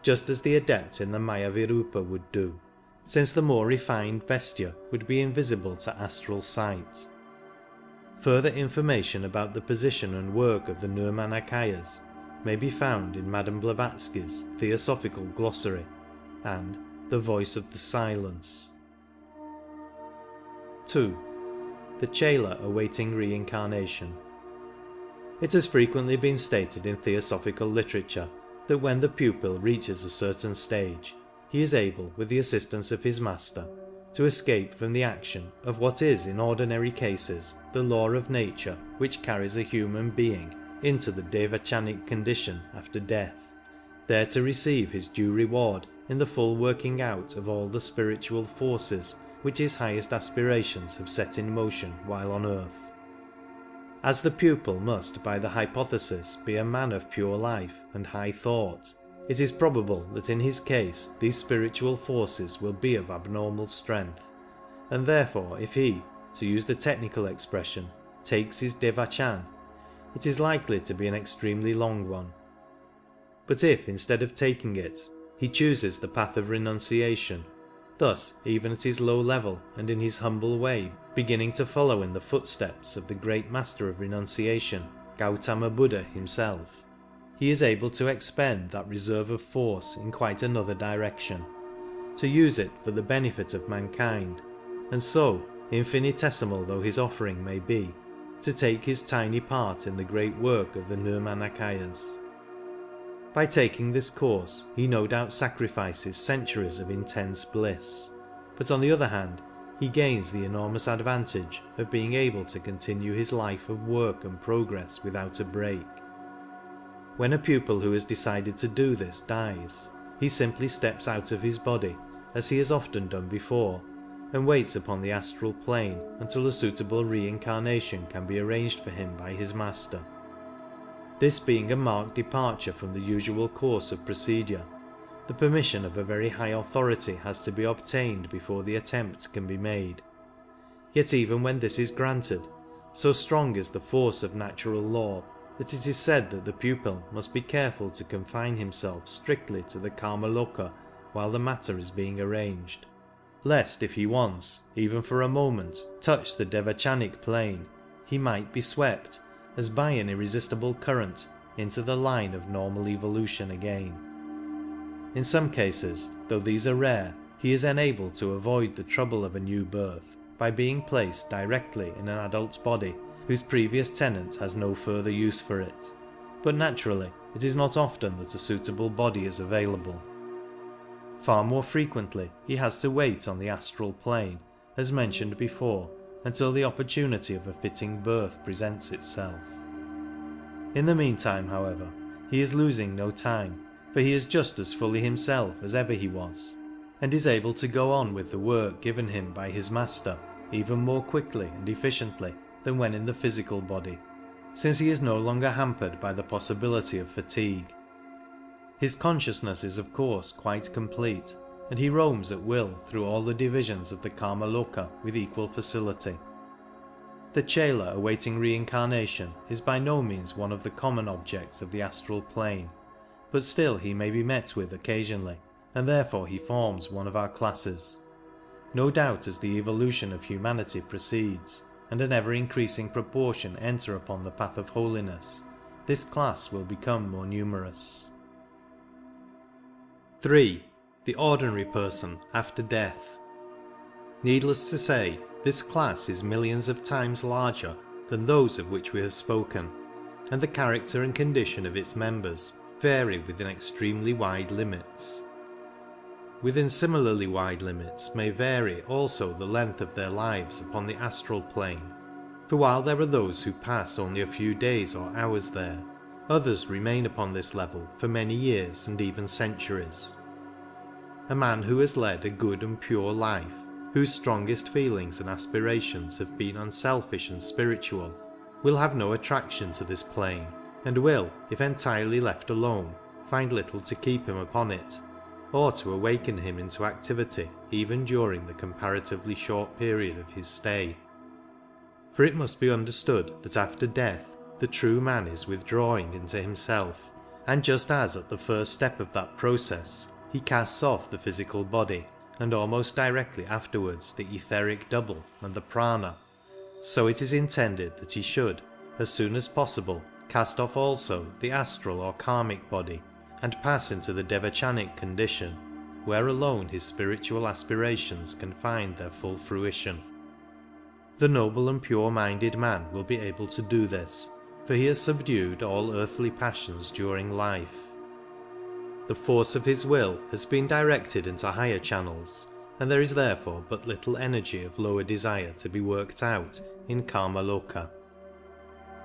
just as the adept in the Mayavirupa would do, since the more refined vesture would be invisible to astral sight. Further information about the position and work of the Nirmanakayas may be found in Madame Blavatsky's Theosophical Glossary and The Voice of the Silence. 2. The Chela awaiting reincarnation. It has frequently been stated in theosophical literature that when the pupil reaches a certain stage, he is able, with the assistance of his master, to escape from the action of what is in ordinary cases the law of nature which carries a human being into the devachanic condition after death, there to receive his due reward in the full working out of all the spiritual forces which his highest aspirations have set in motion while on earth. As the pupil must by the hypothesis be a man of pure life and high thought, it is probable that in his case these spiritual forces will be of abnormal strength, and therefore if he, to use the technical expression, takes his devachan, it is likely to be an extremely long one. But if instead of taking it, he chooses the path of renunciation, thus even at his low level and in his humble way beginning to follow in the footsteps of the great master of renunciation, Gautama Buddha himself, he is able to expend that reserve of force in quite another direction, to use it for the benefit of mankind, and so, infinitesimal though his offering may be, to take his tiny part in the great work of the Nirmanakayas. By taking this course he no doubt sacrifices centuries of intense bliss, but on the other hand he gains the enormous advantage of being able to continue his life of work and progress without a break. When a pupil who has decided to do this dies, he simply steps out of his body, as he has often done before, and waits upon the astral plane until a suitable reincarnation can be arranged for him by his master. This being a marked departure from the usual course of procedure, the permission of a very high authority has to be obtained before the attempt can be made. Yet even when this is granted, so strong is the force of natural law that it is said that the pupil must be careful to confine himself strictly to the Karmaloka while the matter is being arranged, lest if he once, even for a moment, touch the devachanic plane, he might be swept, as by an irresistible current, into the line of normal evolution again. In some cases, though these are rare, he is enabled to avoid the trouble of a new birth by being placed directly in an adult body whose previous tenant has no further use for it, but naturally it is not often that a suitable body is available. Far more frequently he has to wait on the astral plane, as mentioned before, until the opportunity of a fitting birth presents itself. In the meantime, however, he is losing no time, for he is just as fully himself as ever he was, and is able to go on with the work given him by his master even more quickly and efficiently than when in the physical body, since he is no longer hampered by the possibility of fatigue. His consciousness is of course quite complete, and he roams at will through all the divisions of the Karmaloka with equal facility. The Chela awaiting reincarnation is by no means one of the common objects of the astral plane, but still he may be met with occasionally, and therefore he forms one of our classes. No doubt as the evolution of humanity proceeds, and an ever-increasing proportion enter upon the path of holiness, this class will become more numerous. 3. The ordinary person after death. Needless to say, this class is millions of times larger than those of which we have spoken, and the character and condition of its members vary within extremely wide limits. Within similarly wide limits may vary also the length of their lives upon the astral plane, for while there are those who pass only a few days or hours there, others remain upon this level for many years and even centuries. A man who has led a good and pure life, whose strongest feelings and aspirations have been unselfish and spiritual, will have no attraction to this plane, and will, if entirely left alone, find little to keep him upon it, or to awaken him into activity even during the comparatively short period of his stay. For it must be understood that after death the true man is withdrawing into himself, and just as at the first step of that process he casts off the physical body, and almost directly afterwards the etheric double and the prana, so it is intended that he should, as soon as possible, cast off also the astral or karmic body, and pass into the devachanic condition, where alone his spiritual aspirations can find their full fruition. The noble and pure-minded man will be able to do this, for he has subdued all earthly passions during life. The force of his will has been directed into higher channels, and there is therefore but little energy of lower desire to be worked out in Kamaloka.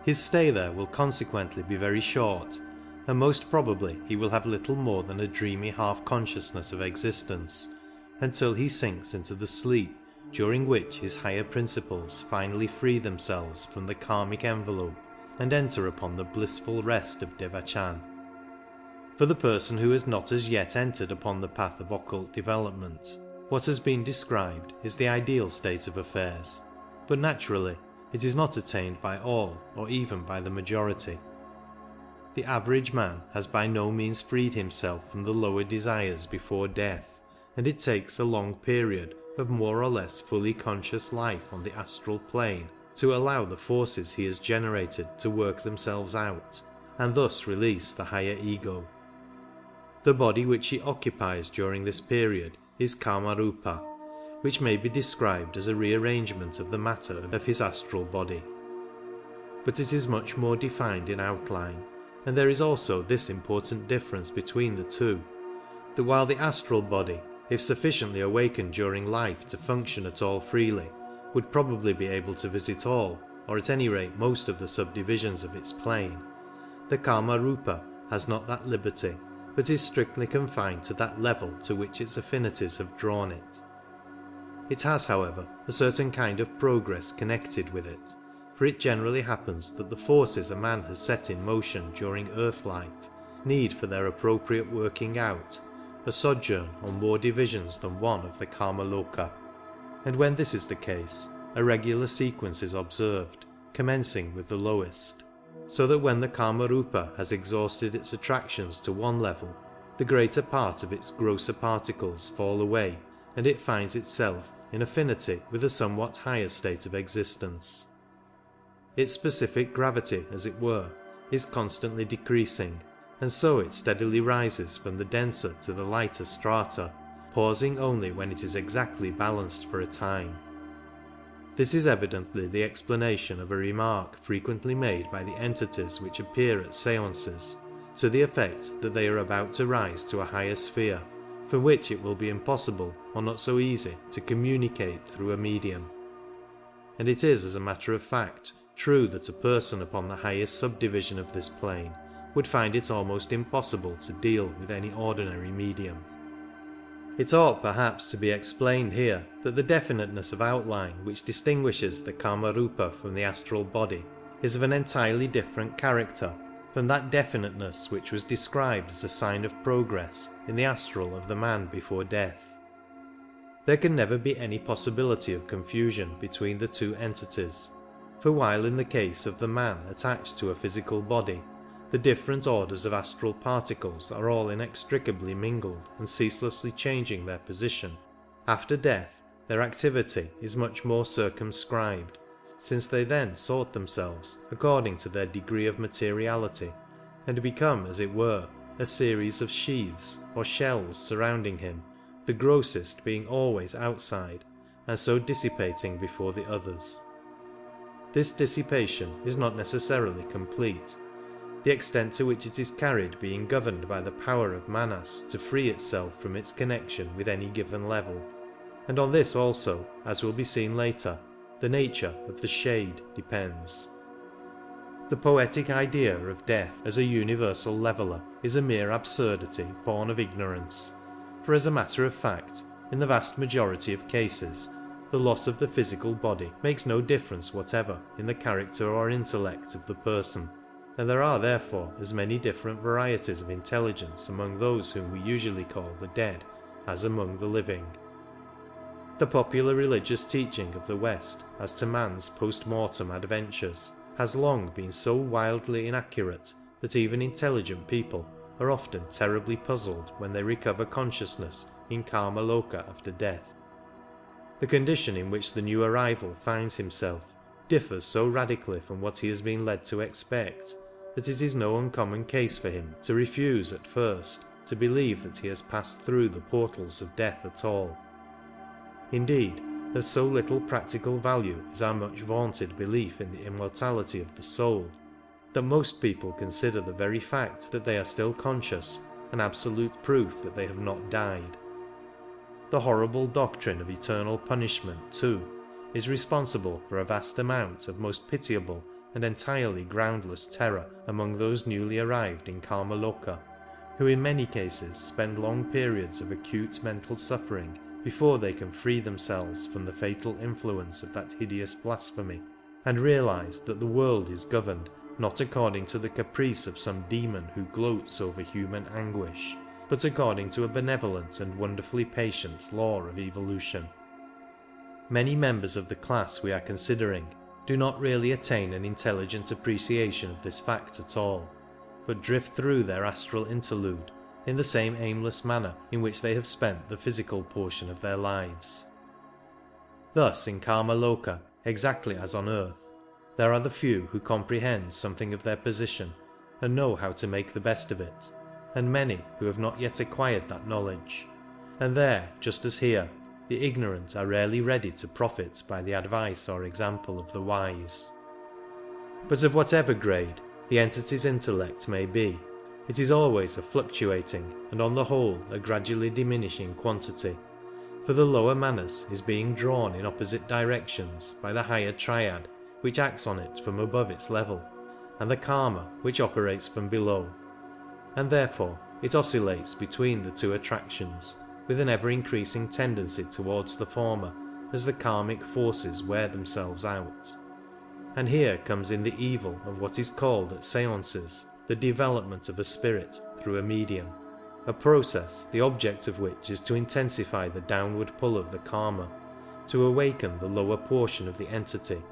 His stay there will consequently be very short, and most probably he will have little more than a dreamy half-consciousness of existence, until he sinks into the sleep during which his higher principles finally free themselves from the karmic envelope and enter upon the blissful rest of Devachan. For the person who has not as yet entered upon the path of occult development, what has been described is the ideal state of affairs, but naturally it is not attained by all or even by the majority. The average man has by no means freed himself from the lower desires before death, and it takes a long period of more or less fully conscious life on the astral plane to allow the forces he has generated to work themselves out, and thus release the higher ego. The body which he occupies during this period is Kamarupa, which may be described as a rearrangement of the matter of his astral body. But it is much more defined in outline, and there is also this important difference between the two, that while the astral body, if sufficiently awakened during life to function at all freely, would probably be able to visit all, or at any rate most of the subdivisions of its plane, the Kamarupa has not that liberty, but is strictly confined to that level to which its affinities have drawn it. It has, however, a certain kind of progress connected with it, for it generally happens that the forces a man has set in motion during earth life need for their appropriate working out a sojourn on more divisions than one of the Kamaloka, and when this is the case, a regular sequence is observed, commencing with the lowest, so that when the Kamarupa has exhausted its attractions to one level, the greater part of its grosser particles fall away, and it finds itself in affinity with a somewhat higher state of existence. Its specific gravity, as it were, is constantly decreasing, and so it steadily rises from the denser to the lighter strata, pausing only when it is exactly balanced for a time. This is evidently the explanation of a remark frequently made by the entities which appear at séances, to the effect that they are about to rise to a higher sphere, from which it will be impossible or not so easy to communicate through a medium. And it is, as a matter of fact, true that a person upon the highest subdivision of this plane would find it almost impossible to deal with any ordinary medium. It ought perhaps to be explained here that the definiteness of outline which distinguishes the Kamarupa from the astral body is of an entirely different character from that definiteness which was described as a sign of progress in the astral of the man before death. There can never be any possibility of confusion between the two entities, for while in the case of the man attached to a physical body, the different orders of astral particles are all inextricably mingled and ceaselessly changing their position, after death their activity is much more circumscribed, since they then sort themselves according to their degree of materiality, and become, as it were, a series of sheaths or shells surrounding him, the grossest being always outside, and so dissipating before the others. This dissipation is not necessarily complete, the extent to which it is carried being governed by the power of Manas to free itself from its connection with any given level, and on this also, as will be seen later, the nature of the shade depends. The poetic idea of death as a universal leveller is a mere absurdity born of ignorance, for as a matter of fact, in the vast majority of cases, the loss of the physical body makes no difference whatever in the character or intellect of the person, and there are therefore as many different varieties of intelligence among those whom we usually call the dead as among the living. The popular religious teaching of the West as to man's post-mortem adventures has long been so wildly inaccurate that even intelligent people are often terribly puzzled when they recover consciousness in Karma Loka after death. The condition in which the new arrival finds himself differs so radically from what he has been led to expect that it is no uncommon case for him to refuse at first to believe that he has passed through the portals of death at all. Indeed, of so little practical value is our much vaunted belief in the immortality of the soul, that most people consider the very fact that they are still conscious an absolute proof that they have not died. The horrible doctrine of eternal punishment, too, is responsible for a vast amount of most pitiable and entirely groundless terror among those newly arrived in Karma Loka, who in many cases spend long periods of acute mental suffering before they can free themselves from the fatal influence of that hideous blasphemy, and realize that the world is governed not according to the caprice of some demon who gloats over human anguish, but according to a benevolent and wonderfully patient law of evolution. Many members of the class we are considering do not really attain an intelligent appreciation of this fact at all, but drift through their astral interlude in the same aimless manner in which they have spent the physical portion of their lives. Thus in Karma Loka, exactly as on earth, there are the few who comprehend something of their position and know how to make the best of it, and many who have not yet acquired that knowledge, and there, just as here, the ignorant are rarely ready to profit by the advice or example of the wise. But of whatever grade the entity's intellect may be, it is always a fluctuating and on the whole a gradually diminishing quantity, for the lower Manas is being drawn in opposite directions by the higher triad which acts on it from above its level, and the Karma which operates from below, and therefore it oscillates between the two attractions, with an ever-increasing tendency towards the former as the karmic forces wear themselves out. And here comes in the evil of what is called at seances the development of a spirit through a medium, a process the object of which is to intensify the downward pull of the karma, to awaken the lower portion of the entity,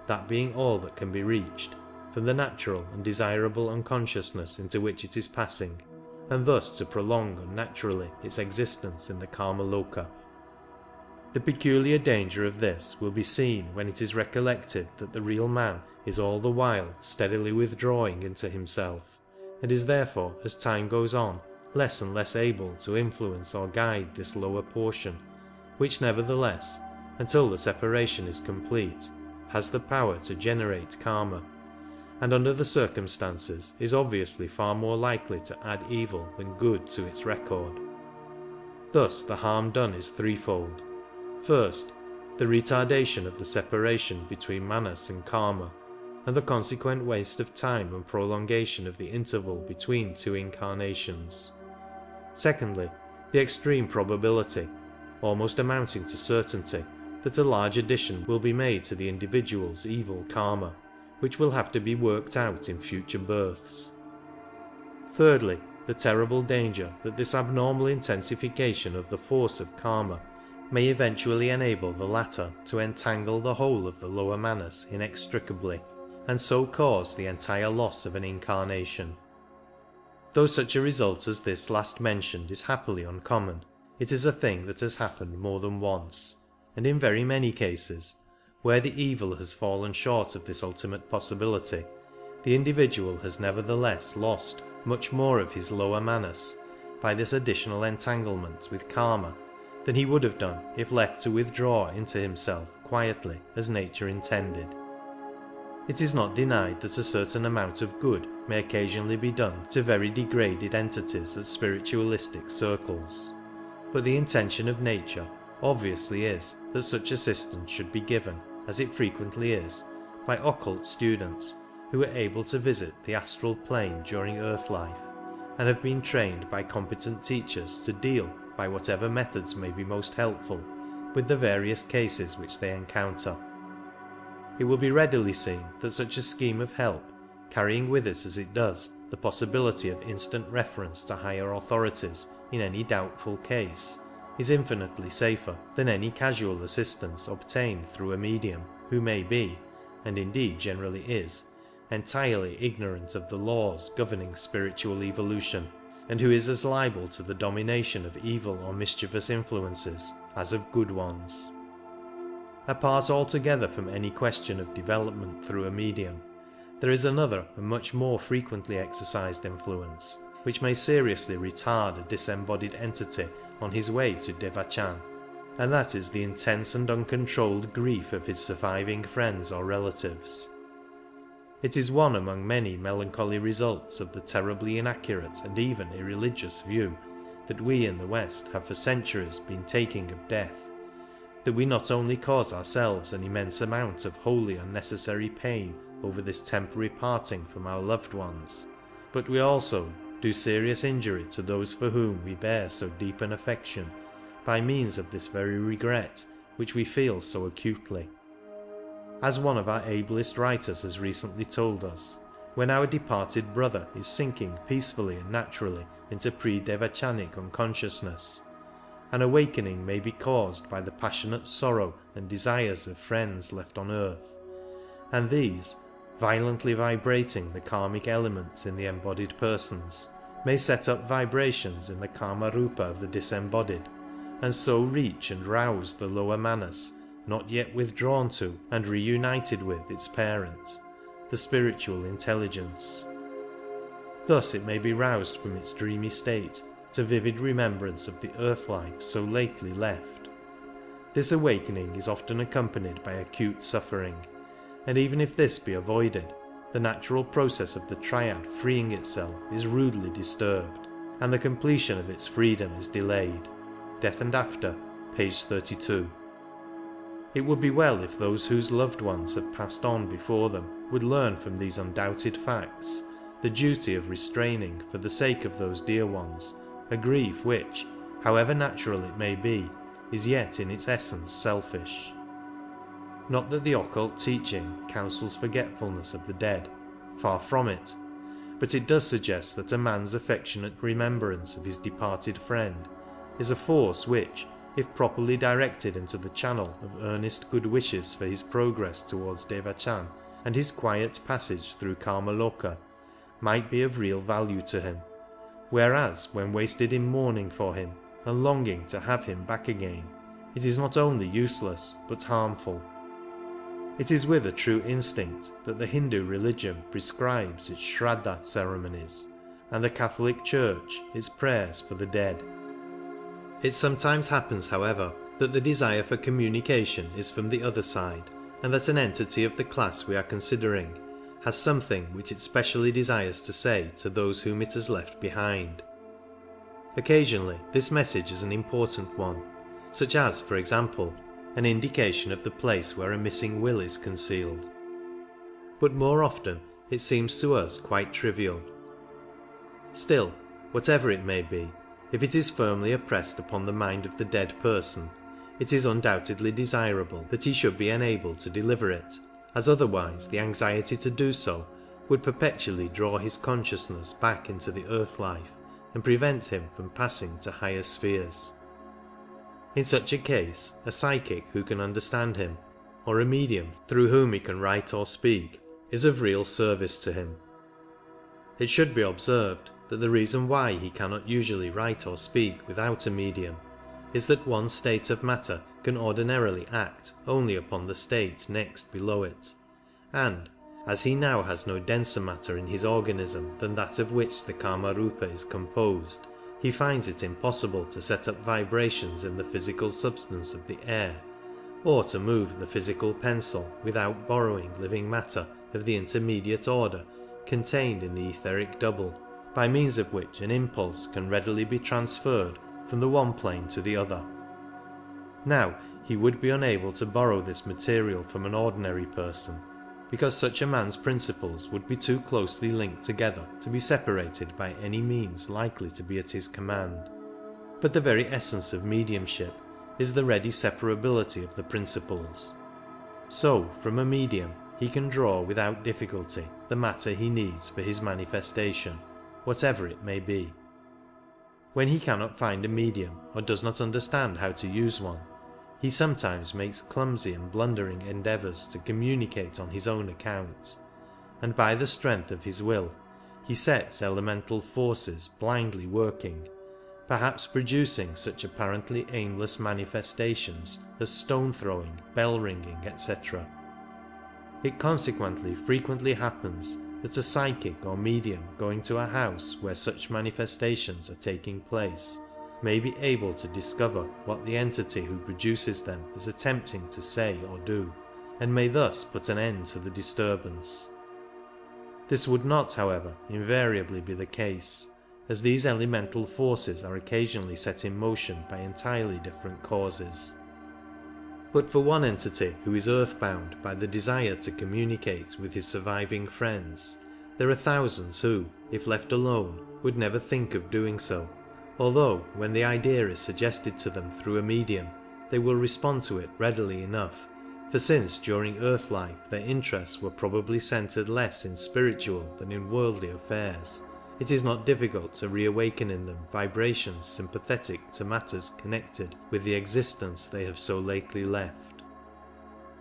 that being all that can be reached, from the natural and desirable unconsciousness into which it is passing, and thus to prolong unnaturally its existence in the Karma Loka. The peculiar danger of this will be seen when it is recollected that the real man is all the while steadily withdrawing into himself, and is therefore, as time goes on, less and less able to influence or guide this lower portion, which nevertheless, until the separation is complete, has the power to generate karma, and under the circumstances is obviously far more likely to add evil than good to its record. Thus the harm done is threefold. First, the retardation of the separation between Manas and Karma, and the consequent waste of time and prolongation of the interval between two incarnations. Secondly, the extreme probability, almost amounting to certainty, that a large addition will be made to the individual's evil karma, which will have to be worked out in future births. Thirdly, the terrible danger that this abnormal intensification of the force of karma may eventually enable the latter to entangle the whole of the lower Manas inextricably, and so cause the entire loss of an incarnation. Though such a result as this last mentioned is happily uncommon, it is a thing that has happened more than once, and in very many cases, Where the evil has fallen short of this ultimate possibility, the individual has nevertheless lost much more of his lower manas by this additional entanglement with karma than he would have done if left to withdraw into himself quietly as nature intended. It is not denied that a certain amount of good may occasionally be done to very degraded entities at spiritualistic circles, but the intention of nature obviously is that such assistance should be given, as it frequently is, by occult students who are able to visit the astral plane during earth life and have been trained by competent teachers to deal, by whatever methods may be most helpful, with the various cases which they encounter. It will be readily seen that such a scheme of help, carrying with it as it does the possibility of instant reference to higher authorities in any doubtful case, is infinitely safer than any casual assistance obtained through a medium who may be, and indeed generally is, entirely ignorant of the laws governing spiritual evolution, and who is as liable to the domination of evil or mischievous influences as of good ones. Apart altogether from any question of development through a medium, there is another and much more frequently exercised influence, which may seriously retard a disembodied entity on his way to Devachan, and that is the intense and uncontrolled grief of his surviving friends or relatives. It is one among many melancholy results of the terribly inaccurate and even irreligious view that we in the West have for centuries been taking of death, that we not only cause ourselves an immense amount of wholly unnecessary pain over this temporary parting from our loved ones, but we also do serious injury to those for whom we bear so deep an affection by means of this very regret which we feel so acutely. As one of our ablest writers has recently told us, when our departed brother is sinking peacefully and naturally into pre-devachanic unconsciousness, an awakening may be caused by the passionate sorrow and desires of friends left on earth, and these, violently vibrating the karmic elements in the embodied persons, may set up vibrations in the karma rupa of the disembodied, and so reach and rouse the lower manas not yet withdrawn to and reunited with its parent, the spiritual intelligence. Thus it may be roused from its dreamy state to vivid remembrance of the earth life so lately left. This awakening is often accompanied by acute suffering, and even if this be avoided, the natural process of the triad freeing itself is rudely disturbed, and the completion of its freedom is delayed. Death and After, page 32. It would be well if those whose loved ones have passed on before them would learn from these undoubted facts the duty of restraining, for the sake of those dear ones, a grief which, however natural it may be, is yet in its essence selfish. Not that the occult teaching counsels forgetfulness of the dead, far from it, but it does suggest that a man's affectionate remembrance of his departed friend is a force which, if properly directed into the channel of earnest good wishes for his progress towards Devachan and his quiet passage through Karmaloka, might be of real value to him, whereas when wasted in mourning for him and longing to have him back again, it is not only useless but harmful. It is with a true instinct that the Hindu religion prescribes its Shraddha ceremonies, and the Catholic Church its prayers for the dead. It sometimes happens, however, that the desire for communication is from the other side, and that an entity of the class we are considering has something which it specially desires to say to those whom it has left behind. Occasionally this message is an important one, such as, for example, an indication of the place where a missing will is concealed. But more often it seems to us quite trivial. Still, whatever it may be, if it is firmly impressed upon the mind of the dead person, it is undoubtedly desirable that he should be enabled to deliver it, as otherwise the anxiety to do so would perpetually draw his consciousness back into the earth life and prevent him from passing to higher spheres. In such a case, a psychic who can understand him, or a medium through whom he can write or speak, is of real service to him. It should be observed that the reason why he cannot usually write or speak without a medium is that one state of matter can ordinarily act only upon the state next below it, and, as he now has no denser matter in his organism than that of which the Kama-rupa is composed, he finds it impossible to set up vibrations in the physical substance of the air, or to move the physical pencil without borrowing living matter of the intermediate order contained in the etheric double, by means of which an impulse can readily be transferred from the one plane to the other. Now, he would be unable to borrow this material from an ordinary person, because such a man's principles would be too closely linked together to be separated by any means likely to be at his command. But the very essence of mediumship is the ready separability of the principles. So, from a medium, he can draw without difficulty the matter he needs for his manifestation, whatever it may be. When he cannot find a medium, or does not understand how to use one, he sometimes makes clumsy and blundering endeavours to communicate on his own account, and by the strength of his will he sets elemental forces blindly working, perhaps producing such apparently aimless manifestations as stone throwing, bell ringing, etc. It consequently frequently happens that a psychic or medium going to a house where such manifestations are taking place may be able to discover what the entity who produces them is attempting to say or do, and may thus put an end to the disturbance. This would not, however, invariably be the case, as these elemental forces are occasionally set in motion by entirely different causes. But for one entity who is earthbound by the desire to communicate with his surviving friends, there are thousands who, if left alone, would never think of doing so, although when the idea is suggested to them through a medium, they will respond to it readily enough, for since during earth life their interests were probably centered less in spiritual than in worldly affairs, it is not difficult to reawaken in them vibrations sympathetic to matters connected with the existence they have so lately left.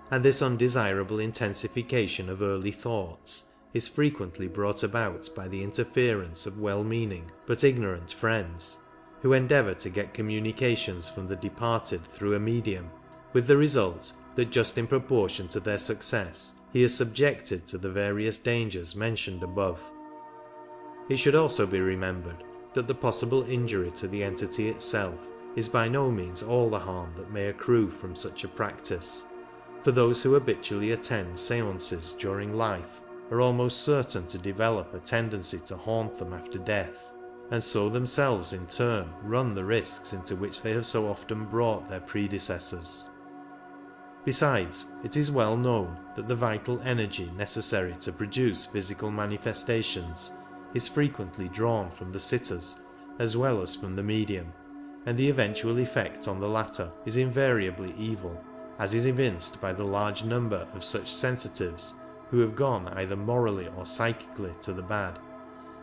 And this undesirable intensification of early thoughts is frequently brought about by the interference of well-meaning but ignorant friends, who endeavour to get communications from the departed through a medium, with the result that just in proportion to their success he is subjected to the various dangers mentioned above. It should also be remembered that the possible injury to the entity itself is by no means all the harm that may accrue from such a practice, for those who habitually attend séances during life are almost certain to develop a tendency to haunt them after death, and so themselves in turn run the risks into which they have so often brought their predecessors. Besides, it is well known that the vital energy necessary to produce physical manifestations is frequently drawn from the sitters as well as from the medium, and the eventual effect on the latter is invariably evil, as is evinced by the large number of such sensitives who have gone either morally or psychically to the bad,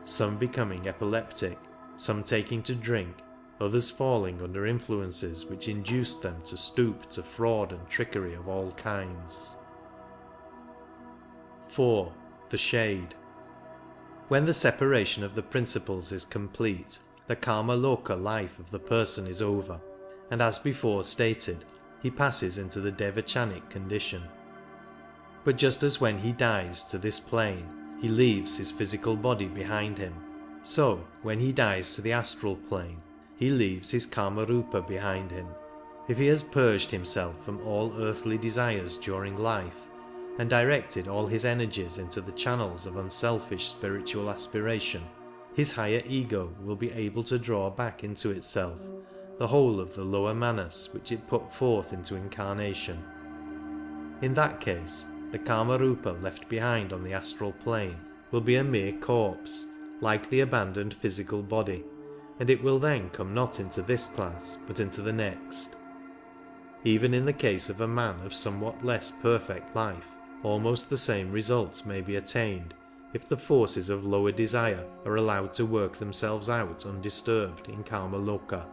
some becoming epileptic, some taking to drink, others falling under influences which induced them to stoop to fraud and trickery of all kinds. 4. The shade. When the separation of the principles is complete, the Kama-loka life of the person is over, and as before stated, he passes into the devachanic condition. But just as when he dies to this plane, he leaves his physical body behind him, so when he dies to the astral plane, he leaves his Kama-rupa behind him. If he has purged himself from all earthly desires during life, and directed all his energies into the channels of unselfish spiritual aspiration, his higher ego will be able to draw back into itself the whole of the lower manas which it put forth into incarnation. In that case, the Kama-rupa left behind on the astral plane will be a mere corpse, like the abandoned physical body, and it will then come not into this class but into the next. Even in the case of a man of somewhat less perfect life, almost the same results may be attained if the forces of lower desire are allowed to work themselves out undisturbed in Kama-loka.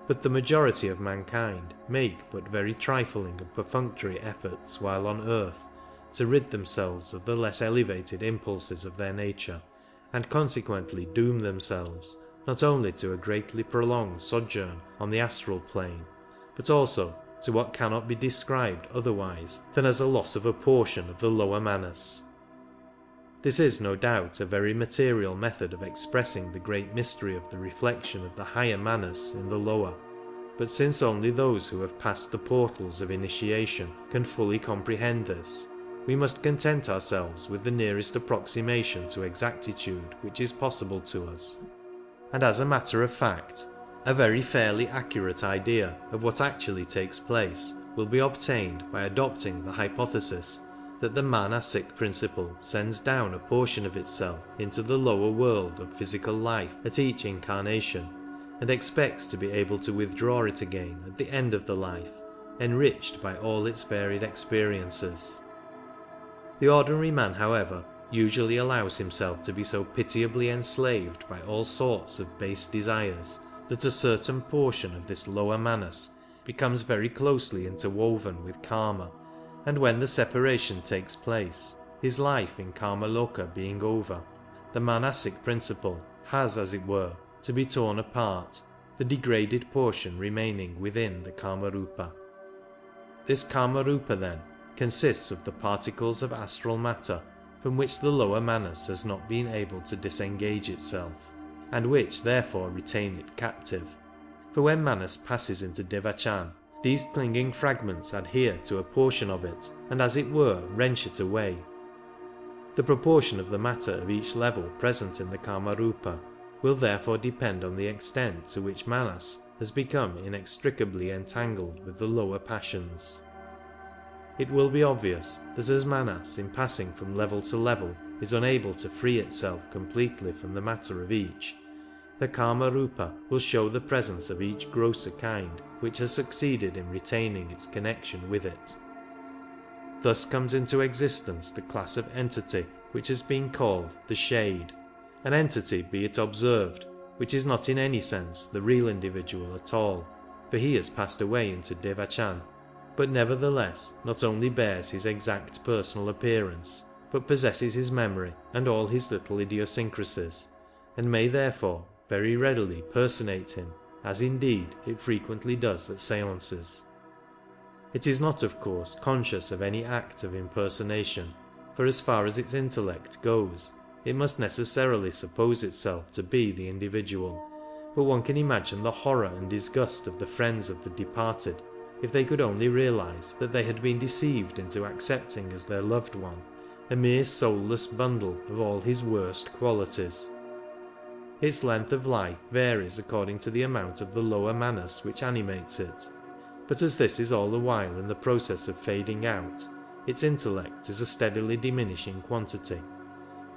But the majority of mankind make but very trifling and perfunctory efforts while on earth to rid themselves of the less elevated impulses of their nature, and consequently doom themselves not only to a greatly prolonged sojourn on the astral plane, but also to what cannot be described otherwise than as a loss of a portion of the lower manas. This is no doubt a very material method of expressing the great mystery of the reflection of the higher manas in the lower, but since only those who have passed the portals of initiation can fully comprehend this, we must content ourselves with the nearest approximation to exactitude which is possible to us, and as a matter of fact, a very fairly accurate idea of what actually takes place will be obtained by adopting the hypothesis that the manasic principle sends down a portion of itself into the lower world of physical life at each incarnation, and expects to be able to withdraw it again at the end of the life, enriched by all its varied experiences. The ordinary man, however, usually allows himself to be so pitiably enslaved by all sorts of base desires that a certain portion of this lower manas becomes very closely interwoven with karma, and when the separation takes place, his life in Karmaloka being over, the manasic principle has, as it were, to be torn apart, the degraded portion remaining within the Kamarupa. This Kamarupa, then, consists of the particles of astral matter from which the lower manas has not been able to disengage itself, and which therefore retain it captive. For when manas passes into Devachan, these clinging fragments adhere to a portion of it, and as it were wrench it away. The proportion of the matter of each level present in the Kamarupa will therefore depend on the extent to which manas has become inextricably entangled with the lower passions. It will be obvious that as manas in passing from level to level is unable to free itself completely from the matter of each, the Kamarupa will show the presence of each grosser kind which has succeeded in retaining its connection with it. Thus comes into existence the class of entity which has been called the shade, an entity, be it observed, which is not in any sense the real individual at all, for he has passed away into Devachan, but nevertheless not only bears his exact personal appearance, but possesses his memory and all his little idiosyncrasies, and may therefore very readily personate him, as indeed it frequently does at seances. It is not, of course, conscious of any act of impersonation, for as far as its intellect goes, it must necessarily suppose itself to be the individual, but one can imagine the horror and disgust of the friends of the departed if they could only realize that they had been deceived into accepting as their loved one a mere soulless bundle of all his worst qualities. Its length of life varies according to the amount of the lower manas which animates it, but as this is all the while in the process of fading out, its intellect is a steadily diminishing quantity,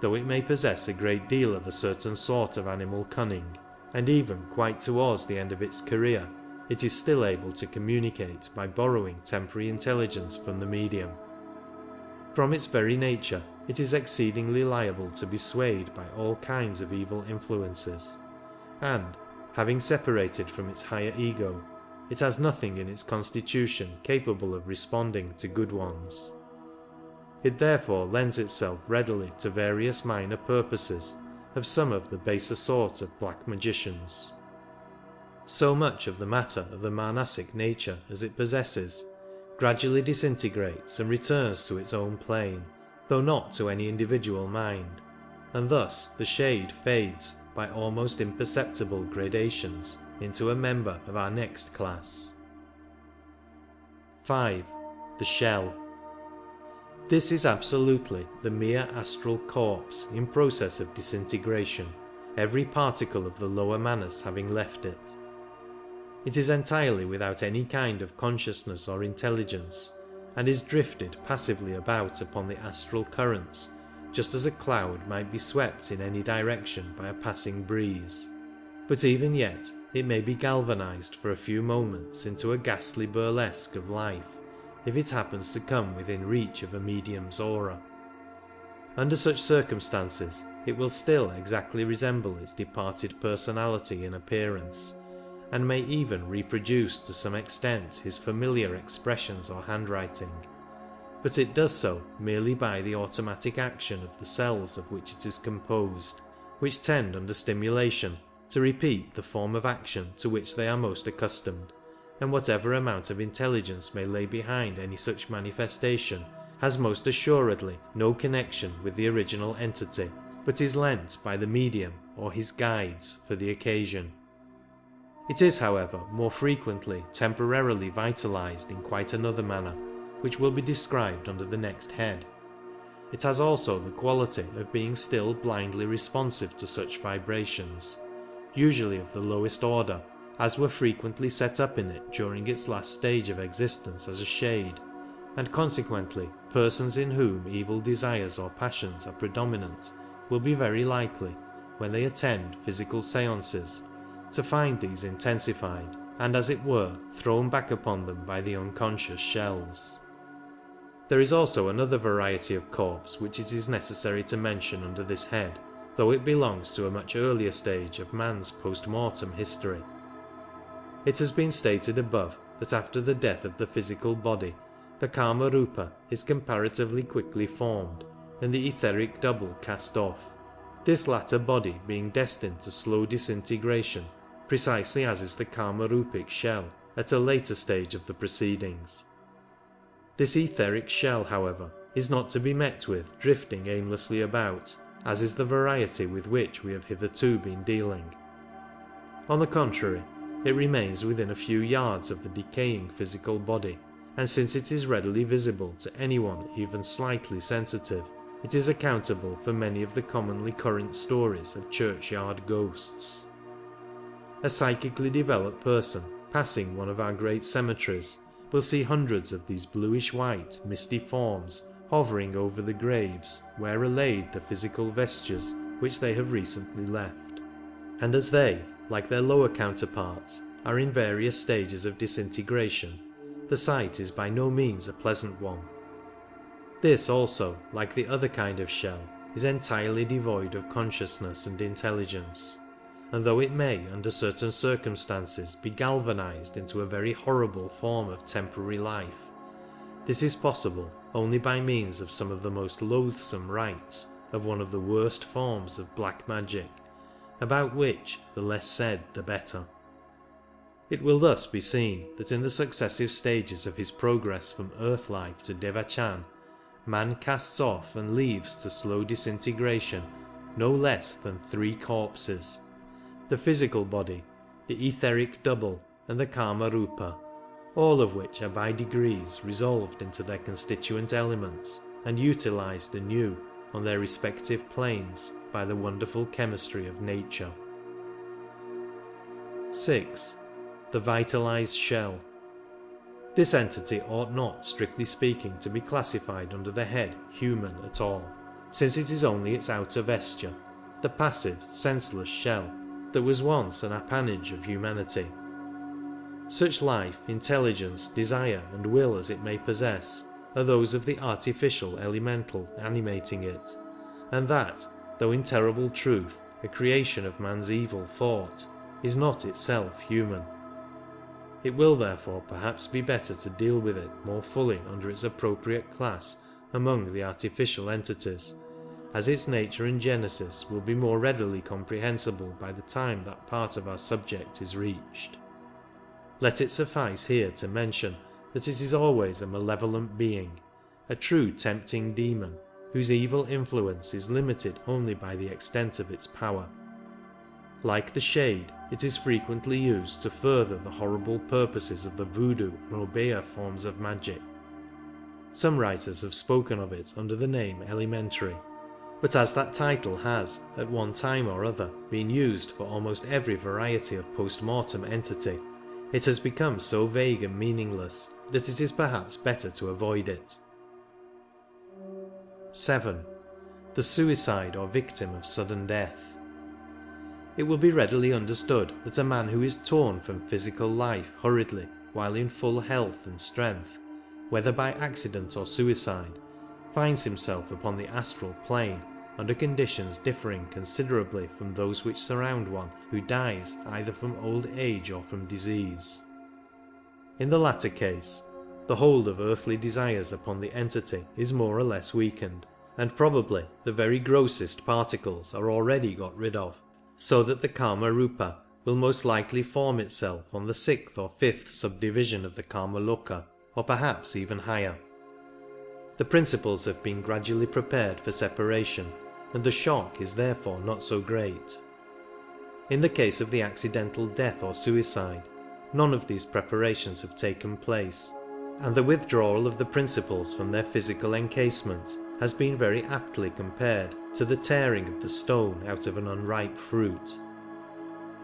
though it may possess a great deal of a certain sort of animal cunning, and even quite towards the end of its career it is still able to communicate by borrowing temporary intelligence from the medium. From its very nature it is exceedingly liable to be swayed by all kinds of evil influences, and, having separated from its higher ego, it has nothing in its constitution capable of responding to good ones. It therefore lends itself readily to various minor purposes of some of the baser sort of black magicians. So much of the matter of the manasic nature as it possesses gradually disintegrates and returns to its own plane, though not to any individual mind, and thus the shade fades by almost imperceptible gradations into a member of our next class. 5. The shell. This is absolutely the mere astral corpse in process of disintegration, every particle of the lower manas having left it. It is entirely without any kind of consciousness or intelligence, and is drifted passively about upon the astral currents, just as a cloud might be swept in any direction by a passing breeze. But even yet it may be galvanized for a few moments into a ghastly burlesque of life, if it happens to come within reach of a medium's aura. Under such circumstances it will still exactly resemble its departed personality in appearance, and may even reproduce to some extent his familiar expressions or handwriting, but it does so merely by the automatic action of the cells of which it is composed, which tend under stimulation to repeat the form of action to which they are most accustomed, and whatever amount of intelligence may lay behind any such manifestation has most assuredly no connection with the original entity, but is lent by the medium or his guides for the occasion. It is, however, more frequently temporarily vitalized in quite another manner, which will be described under the next head. It has also the quality of being still blindly responsive to such vibrations, usually of the lowest order, as were frequently set up in it during its last stage of existence as a shade, and consequently persons in whom evil desires or passions are predominant will be very likely, when they attend physical seances, to find these intensified and, as it were, thrown back upon them by the unconscious shells. There is also another variety of corpse which it is necessary to mention under this head, though it belongs to a much earlier stage of man's post-mortem history. It has been stated above that after the death of the physical body, the Kama-rupa is comparatively quickly formed, and the etheric double cast off, this latter body being destined to slow disintegration, precisely as is the Kama-rupic shell at a later stage of the proceedings. This etheric shell, however, is not to be met with drifting aimlessly about, as is the variety with which we have hitherto been dealing. On the contrary, it remains within a few yards of the decaying physical body, and since it is readily visible to anyone even slightly sensitive, it is accountable for many of the commonly current stories of churchyard ghosts. A psychically developed person passing one of our great cemeteries will see hundreds of these bluish-white, misty forms hovering over the graves where are laid the physical vestures which they have recently left, and as they, like their lower counterparts, are in various stages of disintegration, the sight is by no means a pleasant one. This also, like the other kind of shell, is entirely devoid of consciousness and intelligence, and though it may under certain circumstances be galvanized into a very horrible form of temporary life, this is possible only by means of some of the most loathsome rites of one of the worst forms of black magic, about which the less said the better. It will thus be seen that in the successive stages of his progress from earth life to Devachan, man casts off and leaves to slow disintegration no less than 3 corpses: the physical body, the etheric double, and the Kama-rupa, all of which are by degrees resolved into their constituent elements and utilized anew on their respective planes by the wonderful chemistry of nature. 6. The vitalized shell. This entity ought not, strictly speaking, to be classified under the head human at all, since it is only its outer vesture, the passive, senseless shell, that was once an appanage of humanity. Such life, intelligence, desire, and will as it may possess are those of the artificial elemental animating it, and that, though in terrible truth a creation of man's evil thought, is not itself human. It will therefore perhaps be better to deal with it more fully under its appropriate class among the artificial entities, as its nature and genesis will be more readily comprehensible by the time that part of our subject is reached. Let it suffice here to mention that it is always a malevolent being, a true tempting demon, whose evil influence is limited only by the extent of its power. Like the shade, it is frequently used to further the horrible purposes of the voodoo and obeah forms of magic. Some writers have spoken of it under the name elementary, but as that title has, at one time or other, been used for almost every variety of post-mortem entity, it has become so vague and meaningless that it is perhaps better to avoid it. 7. The suicide or victim of sudden death. It will be readily understood that a man who is torn from physical life hurriedly while in full health and strength, whether by accident or suicide, finds himself upon the astral plane under conditions differing considerably from those which surround one who dies either from old age or from disease. In the latter case, the hold of earthly desires upon the entity is more or less weakened, and probably the very grossest particles are already got rid of, so that the Kama-rupa will most likely form itself on the 6th or 5th subdivision of the Kamaloka, or perhaps even higher. The principles have been gradually prepared for separation, and the shock is therefore not so great. In the case of the accidental death or suicide, none of these preparations have taken place, and the withdrawal of the principles from their physical encasement has been very aptly compared to the tearing of the stone out of an unripe fruit.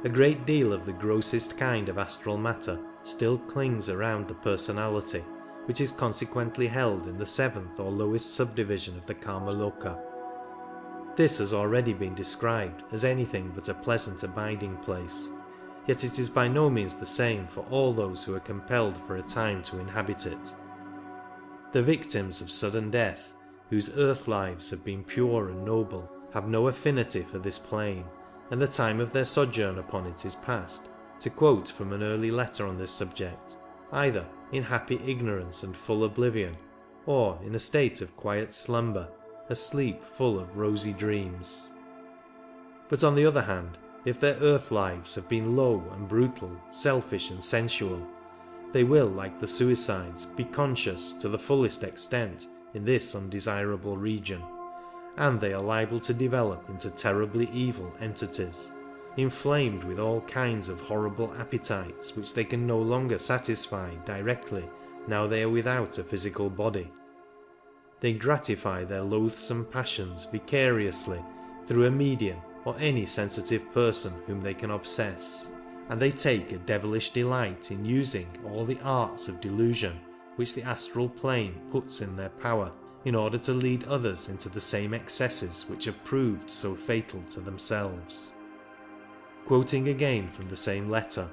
A great deal of the grossest kind of astral matter still clings around the personality, which is consequently held in the 7th or lowest subdivision of the Kamaloka. This has already been described as anything but a pleasant abiding place, yet it is by no means the same for all those who are compelled for a time to inhabit it. The victims of sudden death, whose earth lives have been pure and noble, have no affinity for this plane, and the time of their sojourn upon it is passed, to quote from an early letter on this subject, either in happy ignorance and full oblivion, or in a state of quiet slumber, a sleep full of rosy dreams. But on the other hand, if their earth lives have been low and brutal, selfish and sensual, they will, like the suicides, be conscious to the fullest extent in this undesirable region, and they are liable to develop into terribly evil entities, inflamed with all kinds of horrible appetites which they can no longer satisfy directly now they are without a physical body. They gratify their loathsome passions vicariously through a medium or any sensitive person whom they can obsess, and they take a devilish delight in using all the arts of delusion which the astral plane puts in their power in order to lead others into the same excesses which have proved so fatal to themselves. Quoting again from the same letter,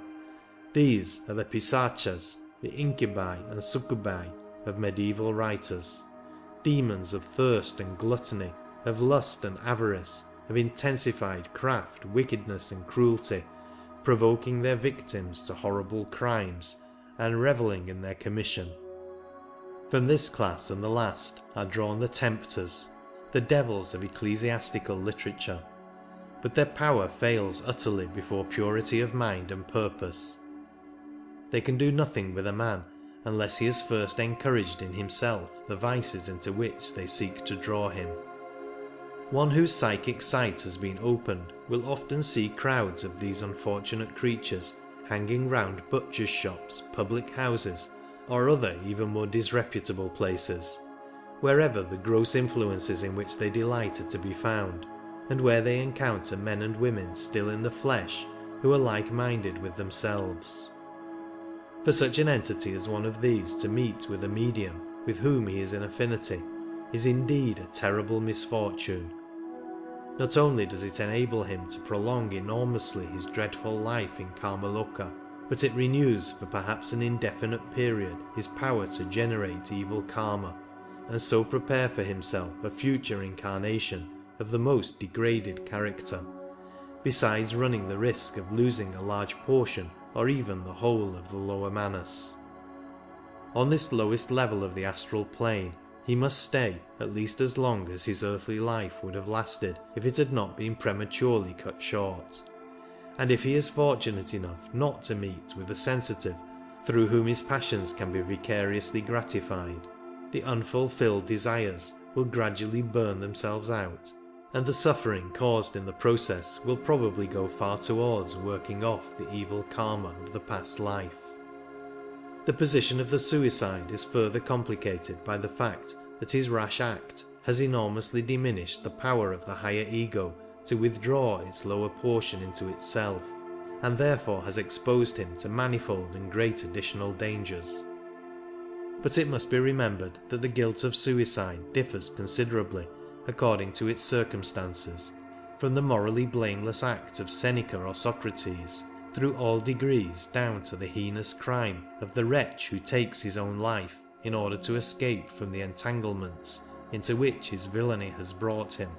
these are the pisachas, the incubi and succubi of medieval writers, demons of thirst and gluttony, of lust and avarice, of intensified craft, wickedness and cruelty, provoking their victims to horrible crimes and revelling in their commission. From this class and the last are drawn the tempters, the devils of ecclesiastical literature, but their power fails utterly before purity of mind and purpose. They can do nothing with a man unless he has first encouraged in himself the vices into which they seek to draw him. One whose psychic sight has been opened will often see crowds of these unfortunate creatures hanging round butchers' shops, public houses, or other even more disreputable places, wherever the gross influences in which they delight are to be found, and where they encounter men and women still in the flesh who are like-minded with themselves. For such an entity as one of these to meet with a medium with whom he is in affinity is indeed a terrible misfortune. Not only does it enable him to prolong enormously his dreadful life in Kamaloka, but it renews for perhaps an indefinite period his power to generate evil karma, and so prepare for himself a future incarnation of the most degraded character, besides running the risk of losing a large portion or even the whole of the lower manas. On this lowest level of the astral plane he must stay at least as long as his earthly life would have lasted if it had not been prematurely cut short, and if he is fortunate enough not to meet with a sensitive through whom his passions can be vicariously gratified, the unfulfilled desires will gradually burn themselves out, and the suffering caused in the process will probably go far towards working off the evil karma of the past life. The position of the suicide is further complicated by the fact that his rash act has enormously diminished the power of the higher ego to withdraw its lower portion into itself, and therefore has exposed him to manifold and great additional dangers. But it must be remembered that the guilt of suicide differs considerably, according to its circumstances, from the morally blameless act of Seneca or Socrates, through all degrees down to the heinous crime of the wretch who takes his own life in order to escape from the entanglements into which his villainy has brought him,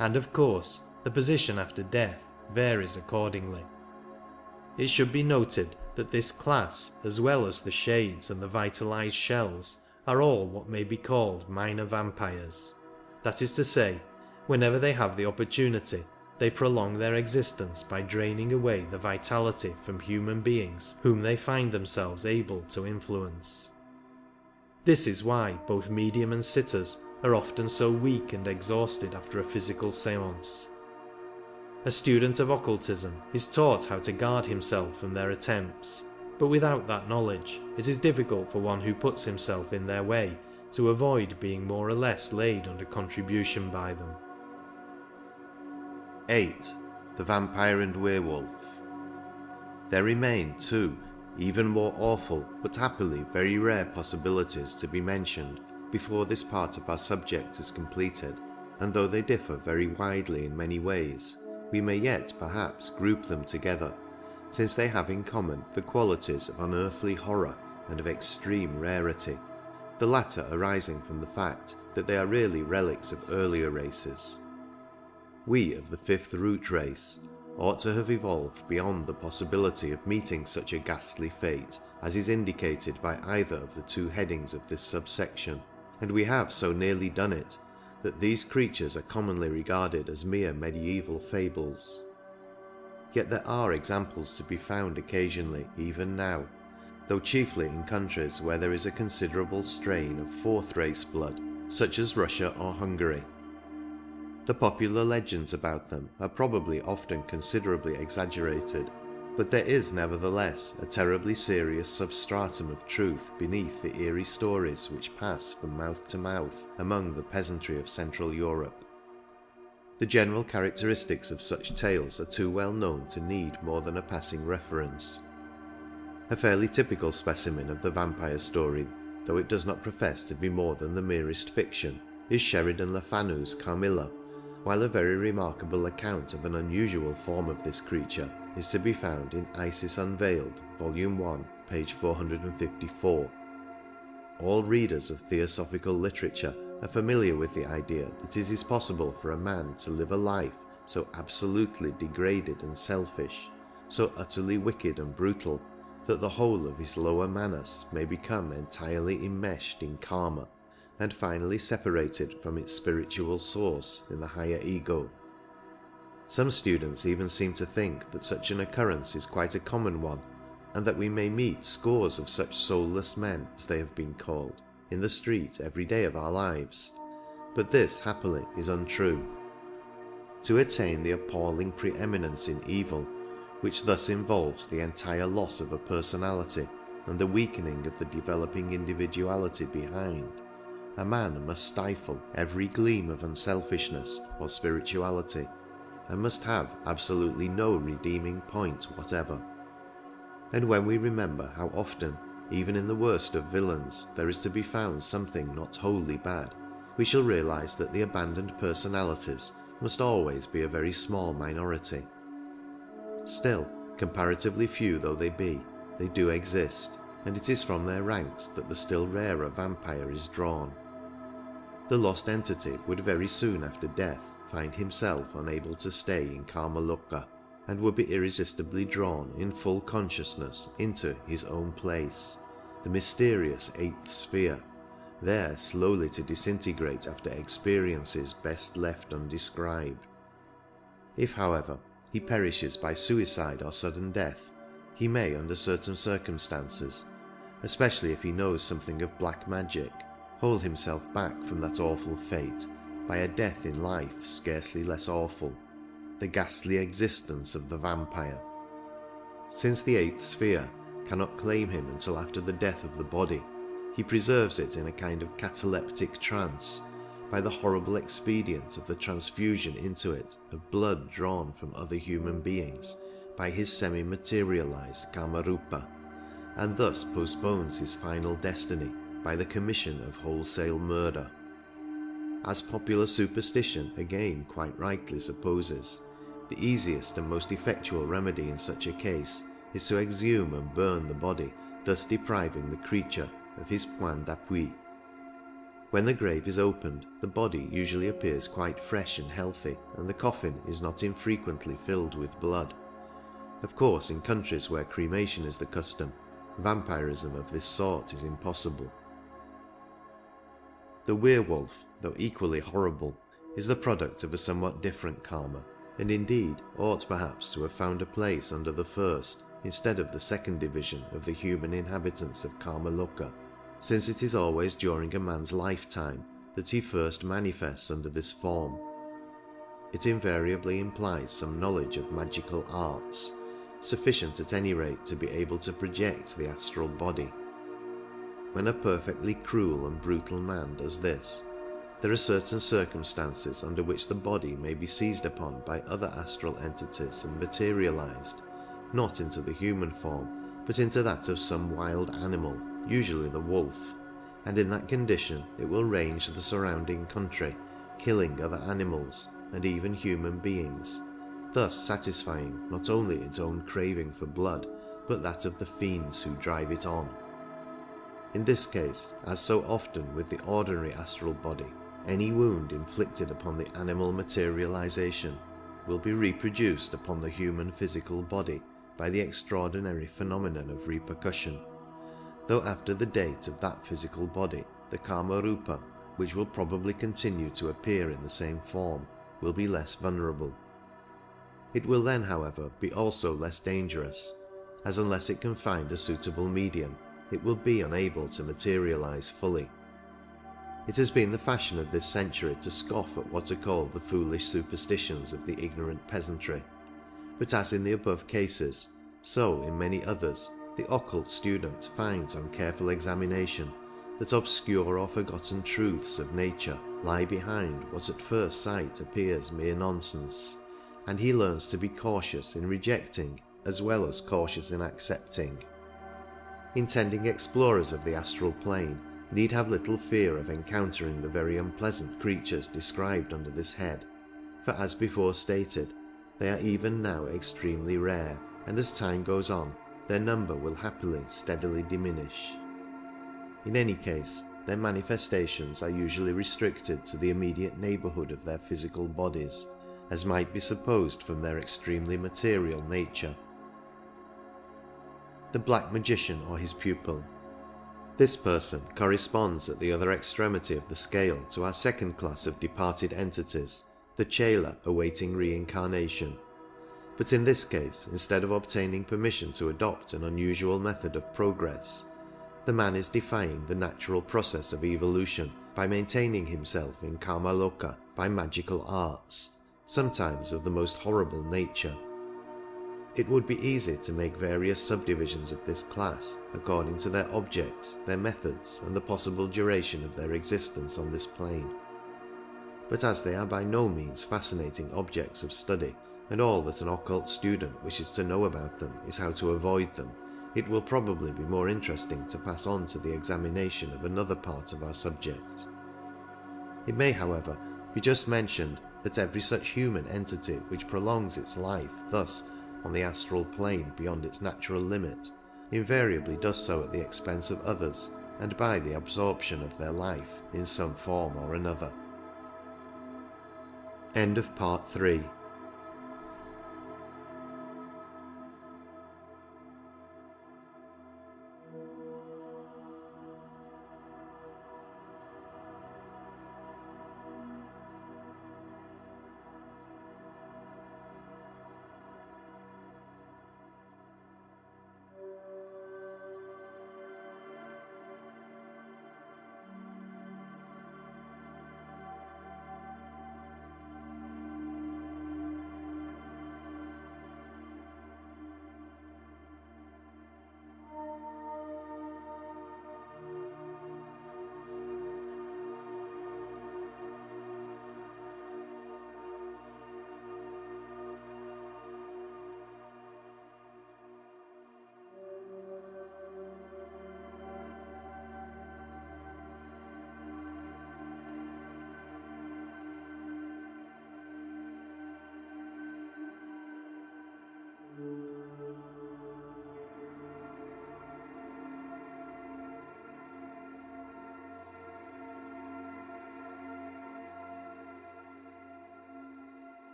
and of course the position after death varies accordingly. It should be noted that this class, as well as the shades and the vitalized shells, are all what may be called minor vampires. That is to say, whenever they have the opportunity, They prolong their existence by draining away the vitality from human beings whom they find themselves able to influence. This is why both medium and sitters are often so weak and exhausted after a physical séance. A student of occultism is taught how to guard himself from their attempts, but without that knowledge it is difficult for one who puts himself in their way to avoid being more or less laid under contribution by them. 8. The Vampire and Werewolf. There remain two even more awful but happily very rare possibilities to be mentioned before this part of our subject is completed, and though they differ very widely in many ways, we may yet perhaps group them together, since they have in common the qualities of unearthly horror and of extreme rarity, the latter arising from the fact that they are really relics of earlier races. We of the fifth root race ought to have evolved beyond the possibility of meeting such a ghastly fate as is indicated by either of the two headings of this subsection, and we have so nearly done it that these creatures are commonly regarded as mere medieval fables. Yet there are examples to be found occasionally even now, though chiefly in countries where there is a considerable strain of fourth race blood, such as Russia or Hungary. The popular legends about them are probably often considerably exaggerated, but there is nevertheless a terribly serious substratum of truth beneath the eerie stories which pass from mouth to mouth among the peasantry of Central Europe. The general characteristics of such tales are too well known to need more than a passing reference. A fairly typical specimen of the vampire story, though it does not profess to be more than the merest fiction, is Sheridan Le Fanu's Carmilla, while a very remarkable account of an unusual form of this creature is to be found in Isis Unveiled, Volume 1, page 454. All readers of theosophical literature are familiar with the idea that it is possible for a man to live a life so absolutely degraded and selfish, so utterly wicked and brutal, that the whole of his lower manas may become entirely enmeshed in karma, and finally separated from its spiritual source in the higher ego. Some students even seem to think that such an occurrence is quite a common one, and that we may meet scores of such soulless men, as they have been called, in the street every day of our lives. But this, happily, is untrue. To attain the appalling preeminence in evil, which thus involves the entire loss of a personality and the weakening of the developing individuality behind, a man must stifle every gleam of unselfishness or spirituality, and must have absolutely no redeeming point whatever. And when we remember how often, even in the worst of villains, there is to be found something not wholly bad, we shall realize that the abandoned personalities must always be a very small minority. Still, comparatively few though they be, they do exist, and it is from their ranks that the still rarer vampire is drawn. The lost entity would very soon after death find himself unable to stay in Karmaloka, and would be irresistibly drawn in full consciousness into his own place, the mysterious eighth sphere, there slowly to disintegrate after experiences best left undescribed. If, however, he perishes by suicide or sudden death, he may, under certain circumstances, especially if he knows something of black magic, hold himself back from that awful fate by a death in life scarcely less awful, the ghastly existence of the vampire. Since the eighth sphere cannot claim him until after the death of the body, he preserves it in a kind of cataleptic trance by the horrible expedient of the transfusion into it of blood drawn from other human beings by his semi-materialized Kamarupa, and thus postpones his final destiny by the commission of wholesale murder. As popular superstition again quite rightly supposes, the easiest and most effectual remedy in such a case is to exhume and burn the body, thus depriving the creature of his point d'appui. When the grave is opened, the body usually appears quite fresh and healthy, and the coffin is not infrequently filled with blood. Of course, in countries where cremation is the custom, vampirism of this sort is impossible. The werewolf, though equally horrible, is the product of a somewhat different karma, and indeed ought perhaps to have found a place under the first instead of the second division of the human inhabitants of Kamaloka, since it is always during a man's lifetime that he first manifests under this form. It invariably implies some knowledge of magical arts, sufficient at any rate to be able to project the astral body. When a perfectly cruel and brutal man does this, there are certain circumstances under which the body may be seized upon by other astral entities and materialized, not into the human form, but into that of some wild animal, usually the wolf, and in that condition it will range the surrounding country, killing other animals and even human beings, thus satisfying not only its own craving for blood, but that of the fiends who drive it on. In this case, as so often with the ordinary astral body, any wound inflicted upon the animal materialization will be reproduced upon the human physical body by the extraordinary phenomenon of repercussion, though after the date of that physical body, the Kama-rupa, which will probably continue to appear in the same form, will be less vulnerable. It will then, however, be also less dangerous, as unless it can find a suitable medium, it will be unable to materialize fully. It has been the fashion of this century to scoff at what are called the foolish superstitions of the ignorant peasantry, but as in the above cases, so in many others, the occult student finds on careful examination that obscure or forgotten truths of nature lie behind what at first sight appears mere nonsense, and he learns to be cautious in rejecting as well as cautious in accepting. Intending explorers of the astral plane need have little fear of encountering the very unpleasant creatures described under this head, for as before stated, they are even now extremely rare, and as time goes on, their number will happily steadily diminish. In any case, their manifestations are usually restricted to the immediate neighbourhood of their physical bodies, as might be supposed from their extremely material nature. The Black Magician or his pupil. This person corresponds at the other extremity of the scale to our second class of departed entities, the Chela awaiting reincarnation. But in this case, instead of obtaining permission to adopt an unusual method of progress, the man is defying the natural process of evolution by maintaining himself in Kamaloka by magical arts, sometimes of the most horrible nature. It would be easy to make various subdivisions of this class according to their objects, their methods, and the possible duration of their existence on this plane. But as they are by no means fascinating objects of study, and all that an occult student wishes to know about them is how to avoid them, it will probably be more interesting to pass on to the examination of another part of our subject. It may, however, be just mentioned that every such human entity which prolongs its life thus on the astral plane beyond its natural limit invariably does so at the expense of others and by the absorption of their life in some form or another. End of Part 3.